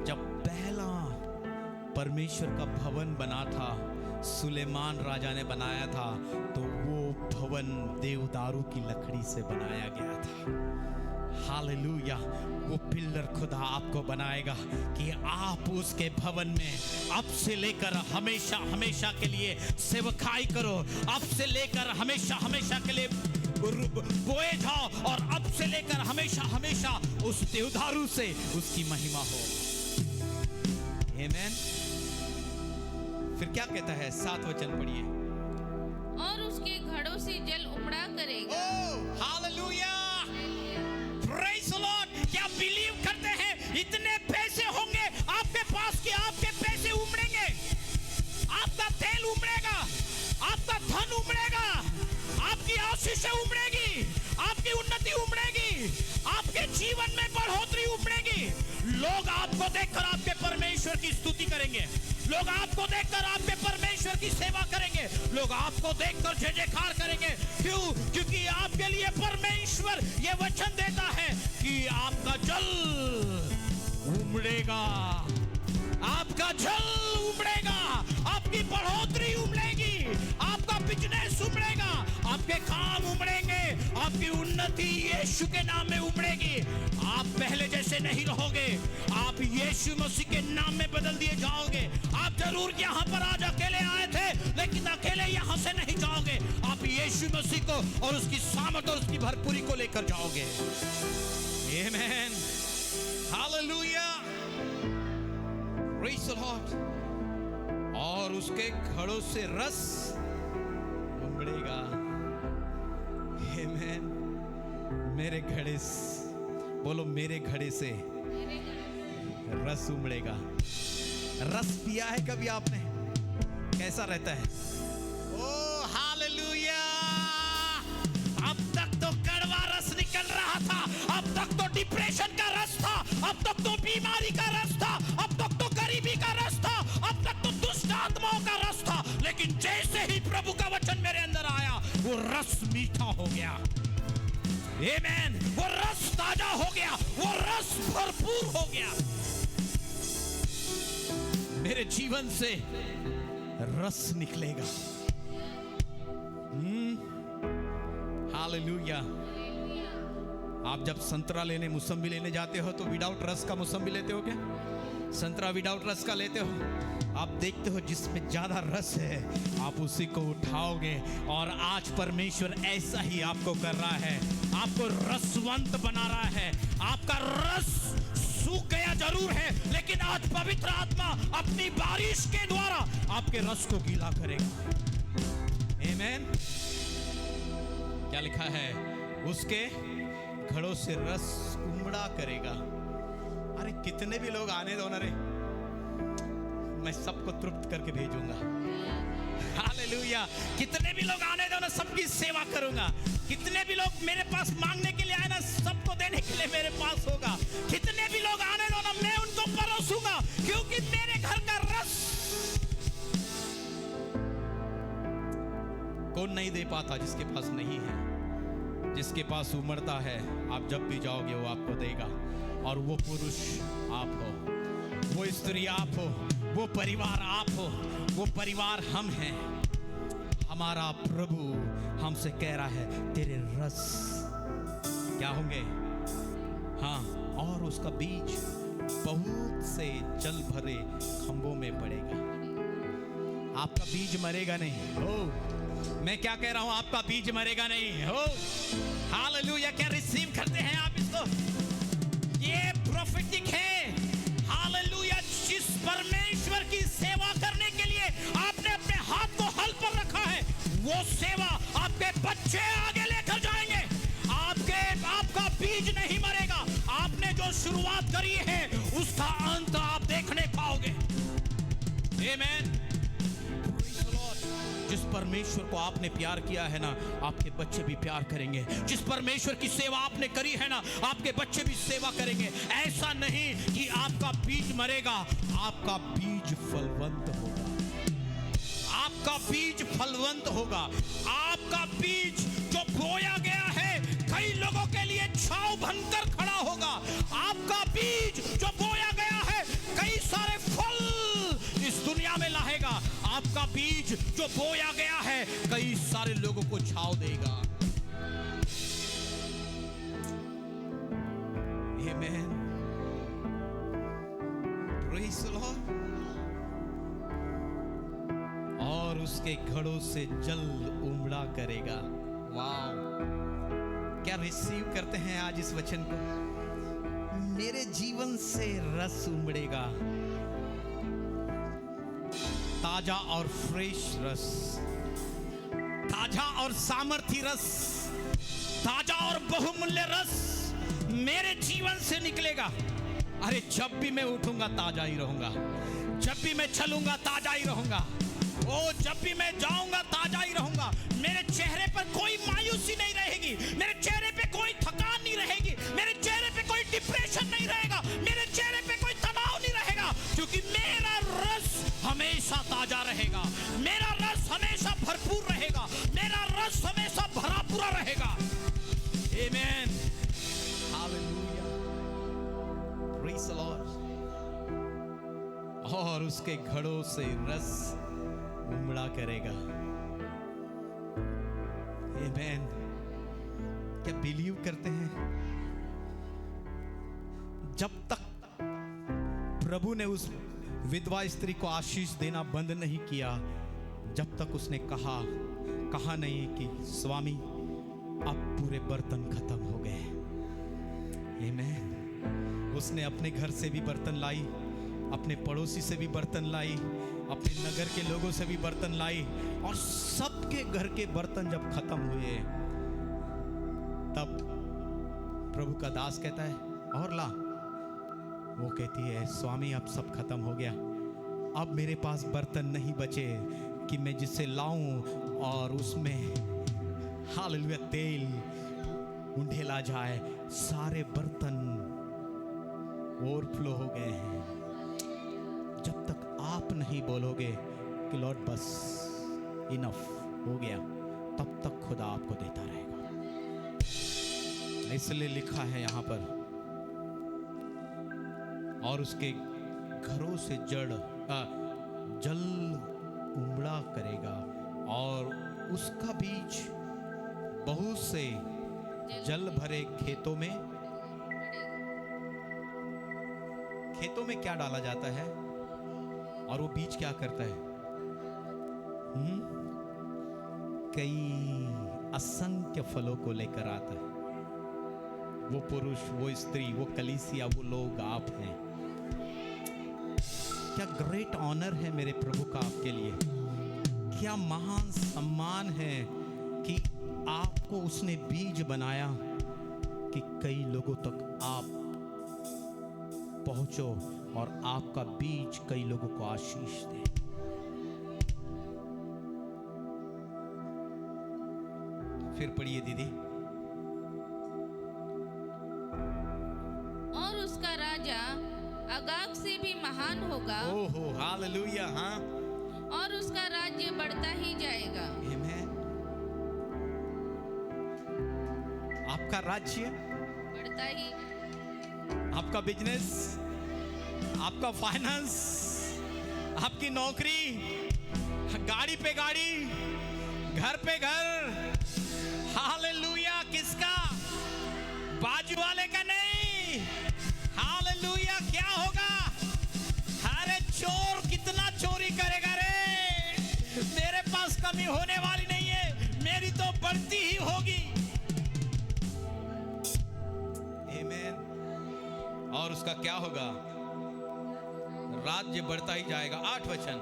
जब पहला परमेश्वर का भवन बना था, सुलेमान राजा ने बनाया था, तो वो भवन देवदारू की लकड़ी से बनाया गया था। हालेलुया। वो पिलर खुदा आपको बनाएगा कि आप उसके भवन में अब से लेकर हमेशा हमेशा के लिए सेवकाई करो। अब से लेकर हमेशा हमेशा के लिए बोए जाओ और अब से लेकर हमेशा हमेशा उस देवदारू से उसकी महिमा हो। आमेन। फिर क्या कहता है? 7 वचन पढ़िए। और उसके घड़ों से जल उमड़ा करेगा। Oh hallelujah. Praise the Lord. क्या बिलीव करते हैं इतने पैसे होंगे आपके पास कि आपके पैसे उमड़ेंगे, आपका तेल उमड़ेगा, आपका धन उमड़ेगा, आपकी आशीषें उमड़ेगी, आपकी उन्नति उमड़ेगी, आपके जीवन में बढ़ोतरी उमड़ेगी। लोग आपको देखकर आपके परमेश्वर की स्तुति करेंगे, लोग आपको देखकर आपके परमेश्वर की सेवा करेंगे, लोग आपको देखकर जय जयकार करेंगे। क्यों? क्योंकि आपके लिए परमेश्वर ये वचन देता है कि आपका जल उमड़ेगा, आपका जल उमड़ेगा, आपकी बढ़ोतरी उमड़ेगी, आपका बिजनेस उमड़ेगा, आपके काम उमड़ेंगे, आपकी उन्नति यीशु के नाम में उमड़ेगी। आप पहले जैसे नहीं रहोगे, आप यीशु मसीह के नाम में बदल दिए जाओगे। आप जरूर यहाँ पर आज अकेले आए थे, लेकिन अकेले यहाँ से नहीं जाओगे। आप यीशु मसीह को और उसकी सामर्थ और उसकी भरपूरी को लेकर जाओगे। आमेन। हालेलुया। Praise the Lord. और उसके घड़ों से रस उमड़ेगा। आमेन। मेरे घड़े बोलो, मेरे घड़े से रस उमड़ेगा। रस पिया है कभी आपने? कैसा रहता है? ओ हालेलुया। अब तक तो कड़वा रस निकल रहा था, अब तक तो डिप्रेशन का रस था, अब तक तो बीमारी का रस था, अब तक तो गरीबी का रस था, अब तक तो दुष्ट आत्माओं का रस था, लेकिन जैसे ही प्रभु का वचन मेरे अंदर आया वो रस मीठा हो गया। आमेन। वो रस ताजा हो गया, वो रस भरपूर हो गया। मेरे जीवन से रस निकलेगा। हालेलुया। आप जब संतरा लेने, मौसम्बी लेने जाते हो तो विदाउट रस का मौसम्बी लेते हो क्या? संतरा विदाउट रस का लेते हो? आप देखते हो जिसमें ज्यादा रस है आप उसी को उठाओगे। और आज परमेश्वर ऐसा ही आपको कर रहा है, आपको रसवंत बना रहा है। आपका रस सूख गया जरूर है, लेकिन आज पवित्र आत्मा अपनी बारिश के द्वारा आपके रस को गीला करेगा। आमेन। क्या लिखा है? उसके घड़ों से रस उमड़ा करेगा। अरे कितने भी लोग आने दो ना रे, मैं सबको तृप्त करके भेजूंगा। हालेलुया। कितने भी लोग आने दो ना, सबकी सेवा करूंगा। कितने भी लोग मेरे पास मांगने के लिए आए ना, सबको देने के लिए मेरे पास होगा। कितने भी लोग आने दो ना, मैं उनको परोसूंगा, क्योंकि मेरे घर का रस कौन नहीं दे पाता? जिसके पास नहीं है, जिसके पास उमड़ता है, आप जब भी जाओगे वो आपको देगा। और वो पुरुष आप हो, वो स्त्री आप हो, वो परिवार आप हो, वो परिवार हम हैं। हमारा प्रभु हमसे कह रहा है तेरे रस क्या होंगे? हाँ, और उसका बीज बहुत से जल भरे खंभों में पड़ेगा। आपका बीज मरेगा नहीं हो। मैं क्या कह रहा हूं? आपका बीज मरेगा नहीं हो। हालेलुया। क्या रिसीव करते हैं आप इसको? ये प्रोफेटिक है। हालेलुया। जिस परमेश्वर की सेवा करने के लिए आपने अपने हाथ को हल पर रखा है, वो सेवा आपके बच्चे आगे लेकर जाएंगे। आपका बीज नहीं मरेगा। आपने जो शुरुआत करी है उसका अंत आप देखने पाओगे। आमेन। जिस परमेश्वर को आपने प्यार किया है ना, आपके बच्चे भी प्यार करेंगे। जिस परमेश्वर की सेवा आपने करी है ना, आपके बच्चे भी सेवा करेंगे। ऐसा नहीं कि आपका बीज मरेगा, आपका बीज फलवंत होगा। आपका बीज फलवंत होगा। आपका बीज जो बोया गया है कई लोगों के लिए छांव बनकर खड़ा होगा। आपका बीज जो बोया गया है कई सारे फल इस दुनिया में लाएगा। आपका बीज जो बोया गया है कई सारे लोगों को छांव देगा। आमेन। Praise the Lord. और उसके घड़ों से जल उमड़ा करेगा। वाव। क्या रिसीव करते हैं आज इस वचन को? मेरे जीवन से रस उमड़ेगा, ताजा और फ्रेश रस, ताजा और सामर्थी रस, ताजा और बहुमूल्य रस मेरे जीवन से निकलेगा। अरे जब भी मैं उठूंगा ताजा ही रहूंगा, जब भी मैं चलूंगा ताजा ही रहूंगा, ओ जब भी मैं जाऊंगा ताजा ही रहूंगा। मेरे चेहरे पर कोई मायूसी नहीं रहेगी, मेरे चेहरे पे कोई थकान नहीं रहेगी, मेरे चेहरे पे कोई डिप्रेशन नहीं रहेगा, मेरे चेहरे पे कोई तनाव नहीं रहेगा, क्योंकि मेरा रस हमेशा ताजा रहेगा, मेरा रस हमेशा भरपूर रहेगा, मेरा रस हमेशा भरा पूरा रहेगा। आमेन। हालेलुया। Praise the Lord. और उसके घड़ों से रस उमड़ा करेगा। आमेन। क्या बिलीव करते हैं? जब तक प्रभु ने उस विधवा स्त्री को आशीष देना बंद नहीं किया, जब तक उसने कहा नहीं कि स्वामी अब पूरे बर्तन खत्म हो गए। आमेन। उसने अपने घर से भी बर्तन लाई, अपने पड़ोसी से भी बर्तन लाई, अपने नगर के लोगों से भी बर्तन लाई, और सबके घर के बर्तन जब खत्म हुए तब प्रभु का दास कहता है और ला। वो कहती है स्वामी अब सब खत्म हो गया, अब मेरे पास बर्तन नहीं बचे कि मैं जिसे लाऊं और उसमें हालेलुया तेल उंडेला जाए। सारे बर्तन ओवरफ्लो हो गए हैं। जब तक आप नहीं बोलोगे कि लॉर्ड बस इनफ हो गया, तब तक खुदा आपको देता रहेगा। इसलिए लिखा है यहाँ पर, और उसके घरों से जल उमड़ा करेगा और उसका बीज बहुत से जल भरे खेतों में क्या डाला जाता है, और वो बीज क्या करता है? कई असंख्य फलों को लेकर आता है। वो पुरुष, वो स्त्री, वो कलीसिया, वो लोग आप हैं। क्या ग्रेट ऑनर है मेरे प्रभु का आपके लिए, क्या महान सम्मान है कि आपको उसने बीज बनाया कि कई लोगों तक आप पहुंचो और आपका बीज कई लोगों को आशीष दे। फिर पढ़िए दीदी। और उसका राजा अगाग से भी महान होगा। ओहो हालेलुया। हाँ, और उसका राज्य बढ़ता ही जाएगा। आमीन। आपका राज्य, बढ़ता ही, आपका बिजनेस, आपका फाइनेंस, आपकी नौकरी, गाड़ी पे गाड़ी, घर पे घर, हालेलुया। किसका? बाजू वाले का नहीं। हालेलुया। क्या होगा? अरे चोर कितना चोरी करेगा रे, मेरे पास कमी होने वाली नहीं है, मेरी तो बढ़ती ही होगी। आमीन। और उसका क्या होगा? राज्य बढ़ता ही जाएगा। 8 वचन।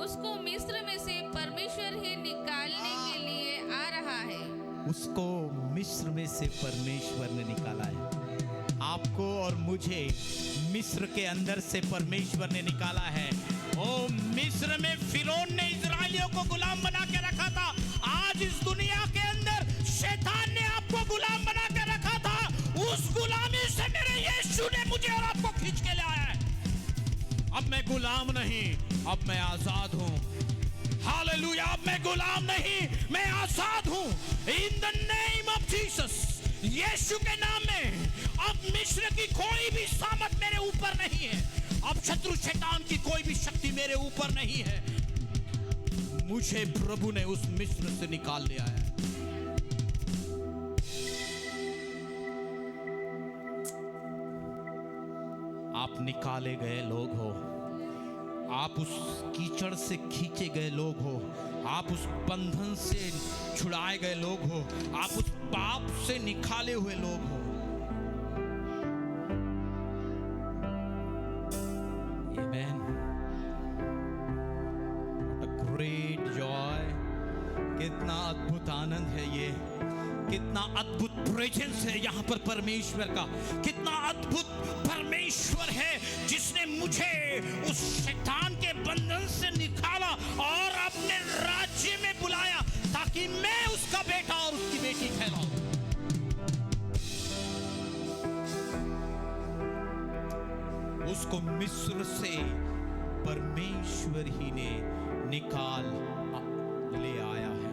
उसको मिस्र में से परमेश्वर ही निकालने के लिए आ रहा है। उसको मिस्र में से परमेश्वर ने निकाला है। आपको और मुझे मिस्र के अंदर से परमेश्वर ने निकाला है। ओ मिस्र में फिरौन ने इजराइलियों को गुलाम बना के रखा था। आज इस दुनिया के अंदर शैतान ने आपको गुलाम बना के रखा था। उस गुलामी से मेरे यीशु ने मुझे और आपको खींच के लाया है। अब मैं गुलाम नहीं, अब मैं आजाद हूं। हालेलुया। अब मैं गुलाम नहीं, मैं आजाद हूं। In the name of Jesus, यीशु के नाम में अब मिस्र की कोई भी सामत मेरे ऊपर नहीं है। अब शत्रु शैतान की कोई भी शक्ति मेरे ऊपर नहीं है। मुझे प्रभु ने उस मिस्र से निकाल लिया है। आप निकाले गए लोग हो। आप उस कीचड़ से खींचे गए लोग हो। आप उस बंधन से छुड़ाए गए लोग हो। आप उस पाप से निकाले हुए लोग हो। Amen. What a great joy. कितना अद्भुत आनंद है ये, कितना अद्भुत प्रेजेंस है यहाँ पर परमेश्वर का। कितना अद्भुत परमेश्वर है जिसने मुझे उस शैतान के बंधन से निकाला और अपने राज्य में बुलाया ताकि मैं उसका बेटा और उसकी बेटी कहलाऊं। उसको मिस्र से परमेश्वर ही ने निकाल ले आया है।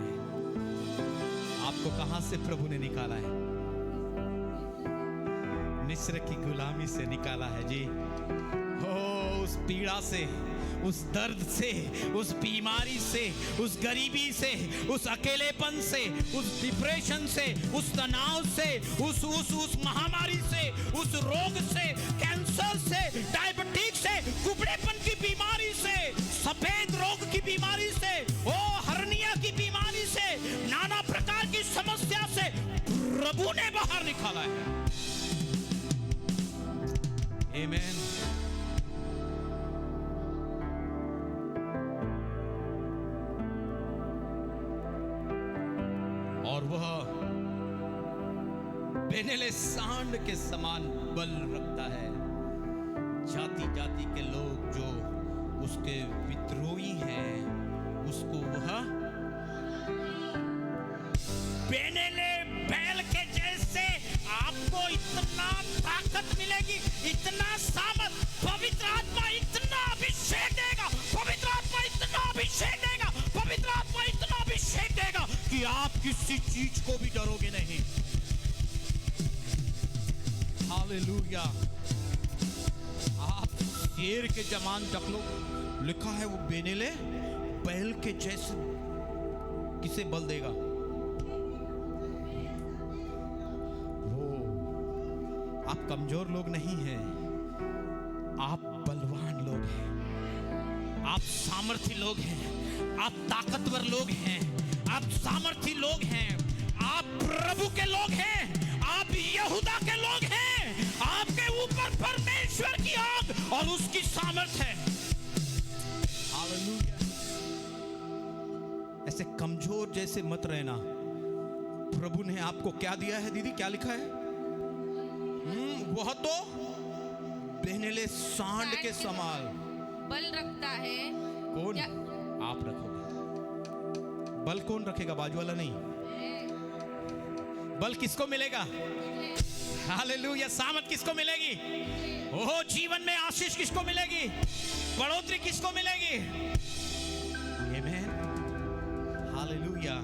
आपको कहां से प्रभु ने निकाला है? मिस्र की गुलामी से निकाला है जी। हो उस पीड़ा से, उस दर्द से, उस बीमारी से, उस गरीबी से, उस अकेलेपन से, उस डिप्रेशन से, उस तनाव से, उस महामारी से, उस रोग से, कैंसर से, डायबिटीज से, कुबड़ेपन की बीमारी से, सफेद रोग की बीमारी से, ओ हर्निया की बीमारी से, नाना प्रकार की समस्या से प्रभु ने बाहर निकाला है। आमीन। और वह बेनेले सांड के समान बल रखता है। जाति जाति के लोग जो उसके विद्रोही हैं, उसको वह बेनेले बैल के जैसे आपको इतना ताकत मिलेगी, इतना सामर्थ, पवित्र आत्मा इतना अभिषेक आप किसी चीज को भी डरोगे नहीं। हालेलुया। आप शेर के जमान डकलो, लिखा है वो बेनेले बैल के जैसे किसे बल देगा? वो आप कमजोर लोग नहीं हैं, आप बलवान लोग हैं, आप सामर्थी लोग हैं, आप ताकतवर लोग हैं, आप सामर्थी लोग हैं, आप प्रभु के लोग हैं, आप यहूदा के लोग हैं। आपके ऊपर परमेश्वर की आग और उसकी सामर्थ है। हालेलुया। ऐसे कमजोर जैसे मत रहना। प्रभु ने आपको क्या दिया है दीदी? क्या लिखा है? वह तो बेनेले सांड के समान बल रखता है। कौन? आप रखोगे। बल कौन रखेगा? बाजू वाला नहीं। बल किसको मिलेगा? हालेलुया। सामर्थ किसको मिलेगी? ओह, जीवन में आशीष किसको मिलेगी? बढ़ोतरी किसको मिलेगी? आमीन। हालेलुया।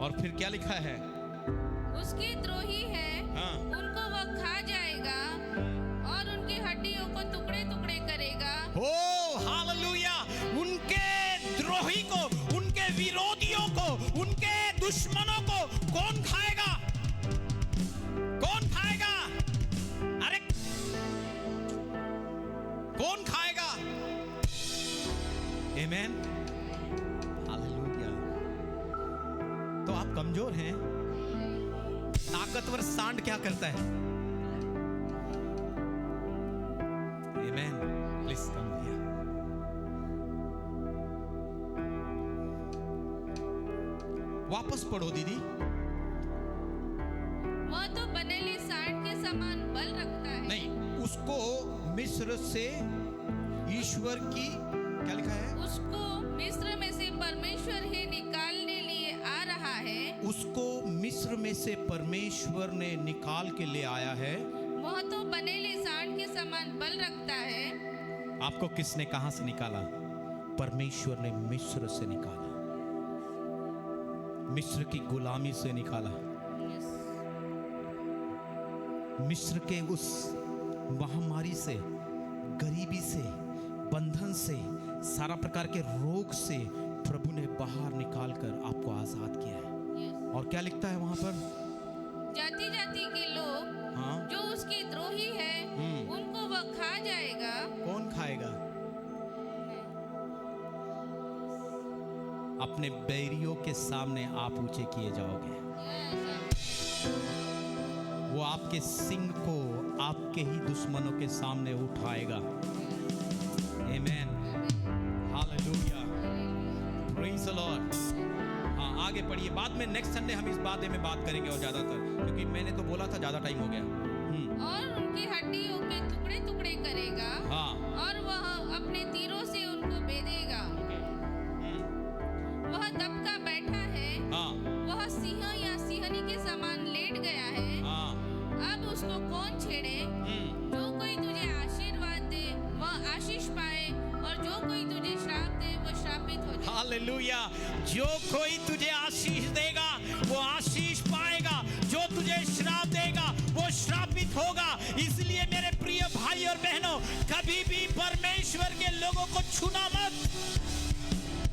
और फिर क्या लिखा है? उसके द्रोही है, हाँ। उनको वह खा जाएगा और उनकी हड्डियों को टुकड़े टुकड़े करेगा। ओ हालेलुया। उनके द्रोही को, उनके विरोधियों को, उनके दुश्मनों को कौन खाएगा? कौन खाएगा? अरे कौन खाएगा? आमीन। हालेलुया। तो आप कमजोर हैं। ताकतवर सांड क्या करता है? आमीन। Please come here. वापस पढ़ो दीदी। वह तो बनेली सांड के समान बल रखता है। नहीं, उसको मिस्र से ईश्वर की क्या लिखा है? उसको मिस्र में से परमेश्वर ही निकालने लिए आ रहा है। उसको मिस्र में से परमेश्वर ने निकाल के ले आया है। वह तो बनेली सांड के समान बल रखता है। आपको किसने कहां से निकाला? परमेश्वर ने मिस्र से निकाला, मिस्र की गुलामी से निकाला, मिस्र के उस महामारी से, गरीबी से, बंधन से, सारा प्रकार के रोग से प्रभु ने बाहर निकालकर आपको आजाद किया है। और क्या लिखता है वहां पर? जाति जाति के लोग हाँ, जो उसके द्रोही है, उनको वह खा जाएगा। कौन खाएगा? अपने बैरियों के सामने आप ऊंचे किए जाओगे। वो आपके सिंग को आपके ही दुश्मनों के सामने उठाएगा। आमीन। हालेलुया। Praise the Lord. हाँ, आगे पढ़िए। बाद में नेक्स्ट संडे हम इस बारे में बात करेंगे और ज्यादातर, क्योंकि मैंने तो बोला था ज्यादा टाइम हो गया। और उनकी हड्डियों के टुकड़े टुकड़े करेगा। हाँ। और वह अपने तीरों से उनको बेधेगा। वह दबका बैठा है। हाँ। वह सिंह या सिंहनी के समान लेट गया है। हाँ। अब उसको कौन छेड़े? जो कोई तुझे आशीर्वाद दे वह आशीष पाए, और जो कोई तुझे श्राप दे वह श्रापित हो जाए। हालेलुया। जो कोई तुझे आशीष देगा वो आशीष पाएगा, जो तुझे श्राप देगा वो श्रापित होगा। इसलिए मेरे प्रिय भाई और बहनों, कभी भी परमेश्वर के लोगों को छूना मत,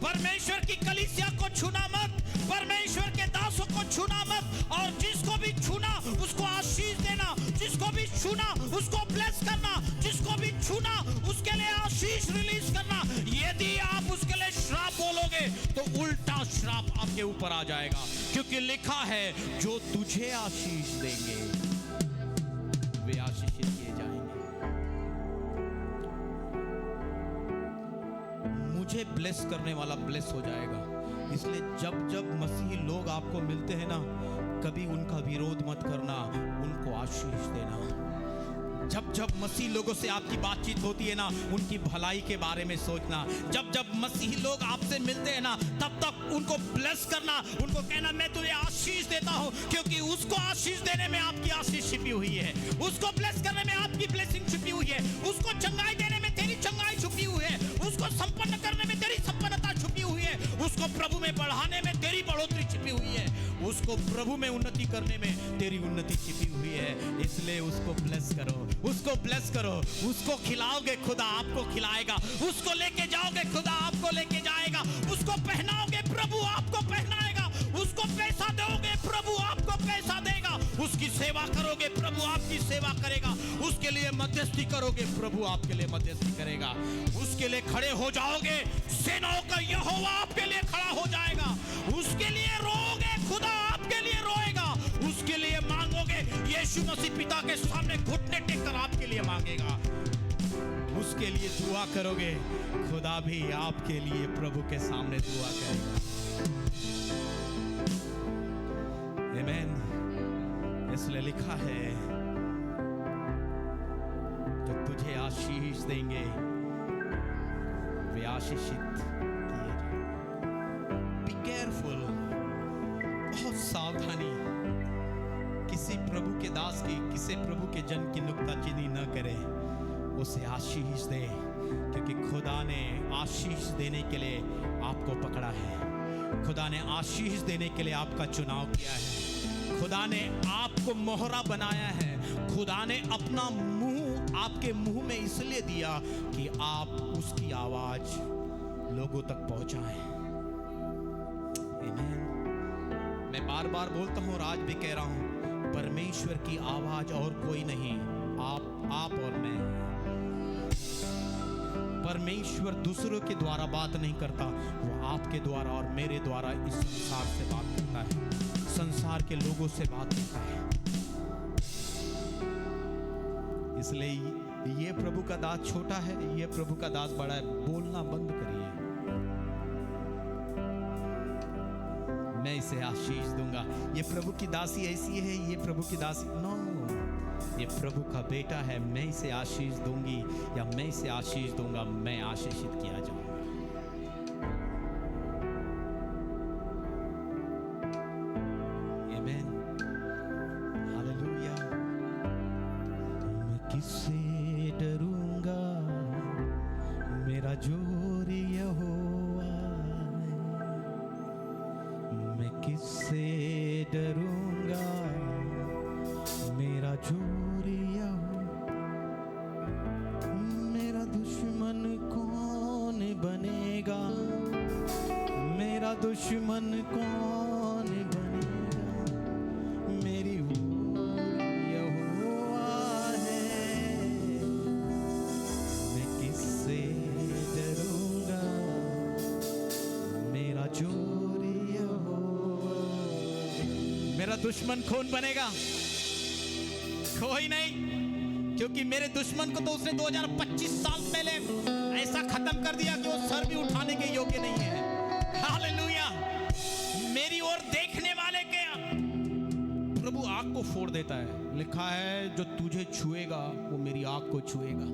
परमेश्वर की कलीसिया को छूना मत, परमेश्वर के दासों को छूना मत। और जिसको भी छूना उसको आशीष देना, जिसको भी छूना उसको ब्लेस करना, जिसको भी छूना उसके लिए आशीष रिलीज करना। यदि आप उसके लिए श्राप बोलोगे तो उल्टा श्राप आपके ऊपर आ जाएगा, क्योंकि लिखा है जो तुझे आशीष देंगे वे आशीषित किए जाएंगे। मुझे ब्लेस करने वाला ब्लेस हो जाएगा। इसलिए जब जब मसीही लोग आपको मिलते हैं ना, कभी उनका विरोध मत करना, उनको आशीष देना। जब जब मसीह लोगों से आपकी बातचीत होती है ना, उनकी भलाई के बारे में सोचना। जब जब मसीही लोग आपसे मिलते हैं ना, तब तक उनको ब्लेस करना, उनको कहना मैं तुझे आशीष देता हूं, क्योंकि उसको आशीष देने में आपकी आशीष छिपी हुई है, उसको ब्लेस करने में आपकी ब्लेसिंग छिपी हुई है, उसको चंगाई देने में तेरी चंगाई छुपी हुई है, उसको संपन्न करने में तेरी संपन्नता छुपी हुई है, उसको प्रभु में बढ़ाने में तेरी बढ़ोतरी छिपी हुई है। उसको प्रभु में उन्नति करने में तेरी उन्नति छिपी हुई है। इसलिए उसको ब्लेस करो, उसको ब्लेस करो। उसको खिलाओगे, खुदा आपको खिलाएगा। उसको लेके जाओगे, खुदा आपको लेके जाएगा। उसको पहनाओगे, प्रभु आपको पहनाएगा। उसको पैसा दोगे, प्रभु आपको पैसा देगा। उसकी सेवा करोगे, प्रभु आपकी सेवा करेगा। उसके लिए मध्यस्थी करोगे, प्रभु आपके लिए मध्यस्थी करेगा। उसके लिए खड़े हो जाओगे, सेनाओं का यहोवा आपके लिए खड़ा हो जाएगा। उसके लिए रोओगे, खुदा आपके लिए रोएगा। उसके लिए मांगोगे, यीशु मसीह पिता के सामने घुटने टेक कर आपके लिए मांगेगा। उसके लिए दुआ करोगे, खुदा भी आपके लिए प्रभु के सामने दुआ करेगा। आमीन। इसलिए लिखा है, जो तुझे आशीष देंगे वे आशीषित किए जाएंगे। बी केयरफुल, बहुत सावधानी। किसी प्रभु के दास की, किसी प्रभु के जन की नुक्ताचीनी न करे, उसे आशीष दे, क्योंकि खुदा ने आशीष देने के लिए आपको पकड़ा है। खुदा ने आशीष देने के लिए आपका चुनाव किया है। खुदा ने आपको मोहरा बनाया है। खुदा ने अपना मुंह आपके मुंह में इसलिए दिया कि आप उसकी आवाज लोगों तक पहुंचाएं। आमीन। मैं बार बार बोलता हूं और आज भी कह रहा हूं, परमेश्वर की आवाज और कोई नहीं, आप और मैं। परमेश्वर दूसरों के द्वारा बात नहीं करता, वो आपके द्वारा और मेरे द्वारा इस संसार से बात करता है, संसार के लोगों से बात करता है। इसलिए ये प्रभु का दास छोटा है, ये प्रभु का दास बड़ा है, बोलना बंद करिए। मैं इसे आशीष दूंगा, ये प्रभु की दासी ऐसी है, ये प्रभु की दासी, नो, ये प्रभु का बेटा है, मैं इसे आशीष दूंगी या मैं इसे आशीष दूंगा, मैं आशीषित किया जाऊंगा। आमीन। हालेलुया। मैं किससे डरूंगा, मेरा जोर यहोवा है। मैं किससे डरूंगा, मेरा जोर यहोवा। मेरा दुश्मन कौन बनेगा, मेरा दुश्मन कौन बनेगा, मेरी ओर यहोवा है। मैं किससे डरूंगा, मेरा जोर यहोवा। मेरा दुश्मन कौन बनेगा? कोई नहीं, क्योंकि मेरे दुश्मन को तो उसने 2025 साल पहले ऐसा खत्म कर दिया कि वो सर भी उठाने के योग्य नहीं है। हालेलुया। मेरी ओर देखने वाले के प्रभु आग को फोड़ देता है। लिखा है, जो तुझे छुएगा वो मेरी आग को छुएगा।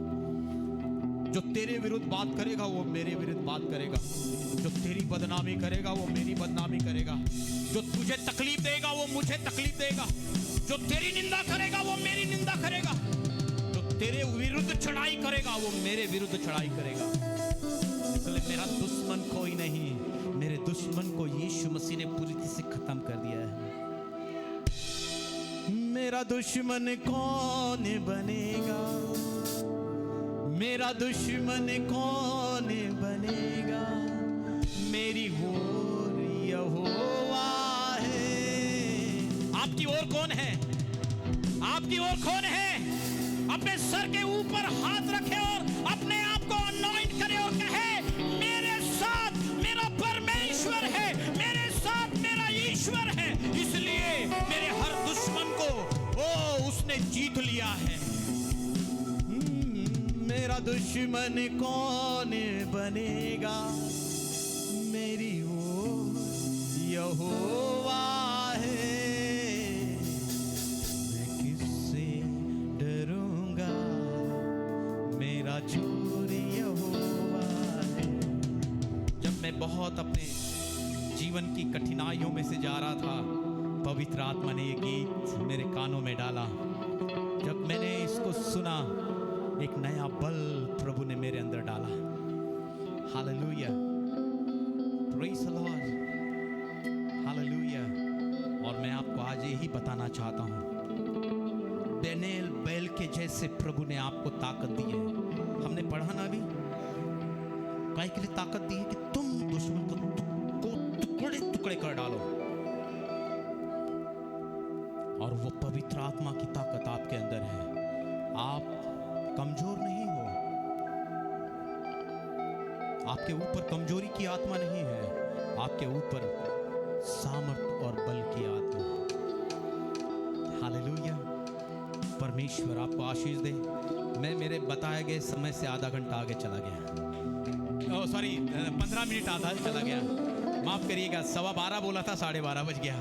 जो तेरे विरुद्ध बात करेगा वो मेरे विरुद्ध बात करेगा। जो तेरी बदनामी करेगा वो मेरी बदनामी करेगा। जो तुझे तकलीफ देगा वो मुझे तकलीफ देगा। जो तेरी निंदा करेगा वो मेरी निंदा करेगा। जो तेरे विरुद्ध चढ़ाई करेगा वो मेरे विरुद्ध चढ़ाई करेगा। इसलिए मेरा दुश्मन कोई नहीं, मेरे दुश्मन को यीशु मसीह ने पूरी तरह से खत्म कर दिया है। मेरा दुश्मन कौन बनेगा, मेरा दुश्मन कौन बनेगा, मेरी ओर यहोवा है। आपकी ओर कौन है? आपकी ओर कौन है? अपने सर के ऊपर हाथ रखे और अपने आप को अनॉइंट करे और कहे, मेरे साथ मेरा परमेश्वर है, मेरे साथ मेरा ईश्वर है। इसलिए मेरे हर दुश्मन को उसने जीत लिया है। मेरा दुश्मन कौन बनेगा, मेरी ओर यहोवा है। मैं किससे डरूंगा, मेरा जोर यहोवा है। जब मैं बहुत अपने जीवन की कठिनाइयों में से जा रहा था, पवित्र आत्मा ने ये गीत मेरे कानों में डाला। जब मैंने इसको सुना, एक नया बल प्रभु ने मेरे अंदर डाला। Hallelujah, praise the Lord, hallelujah. और बताना चाहता हूँ, बेनेल बैल के जैसे प्रभु ने आपको ताकत दी है। हमने पढ़ा ना अभी, काय के लिए ताकत दी है कि तुम दुश्मन को टुकड़े टुकड़े कर डालो। और वो पवित्र आत्मा की ताकत आपके अंदर है। आप कमजोर नहीं हो, आपके ऊपर कमजोरी की आत्मा नहीं है, आपके ऊपर सामर्थ और बल की आत्मा। हालेलुया। परमेश्वर आपको आशीष दे। मैं मेरे बताए गए समय से आधा घंटा आगे चला गया, ओ सॉरी 15 मिनट आधा चला गया, माफ करिएगा। 12:15 बोला था, 12:30 बज गया।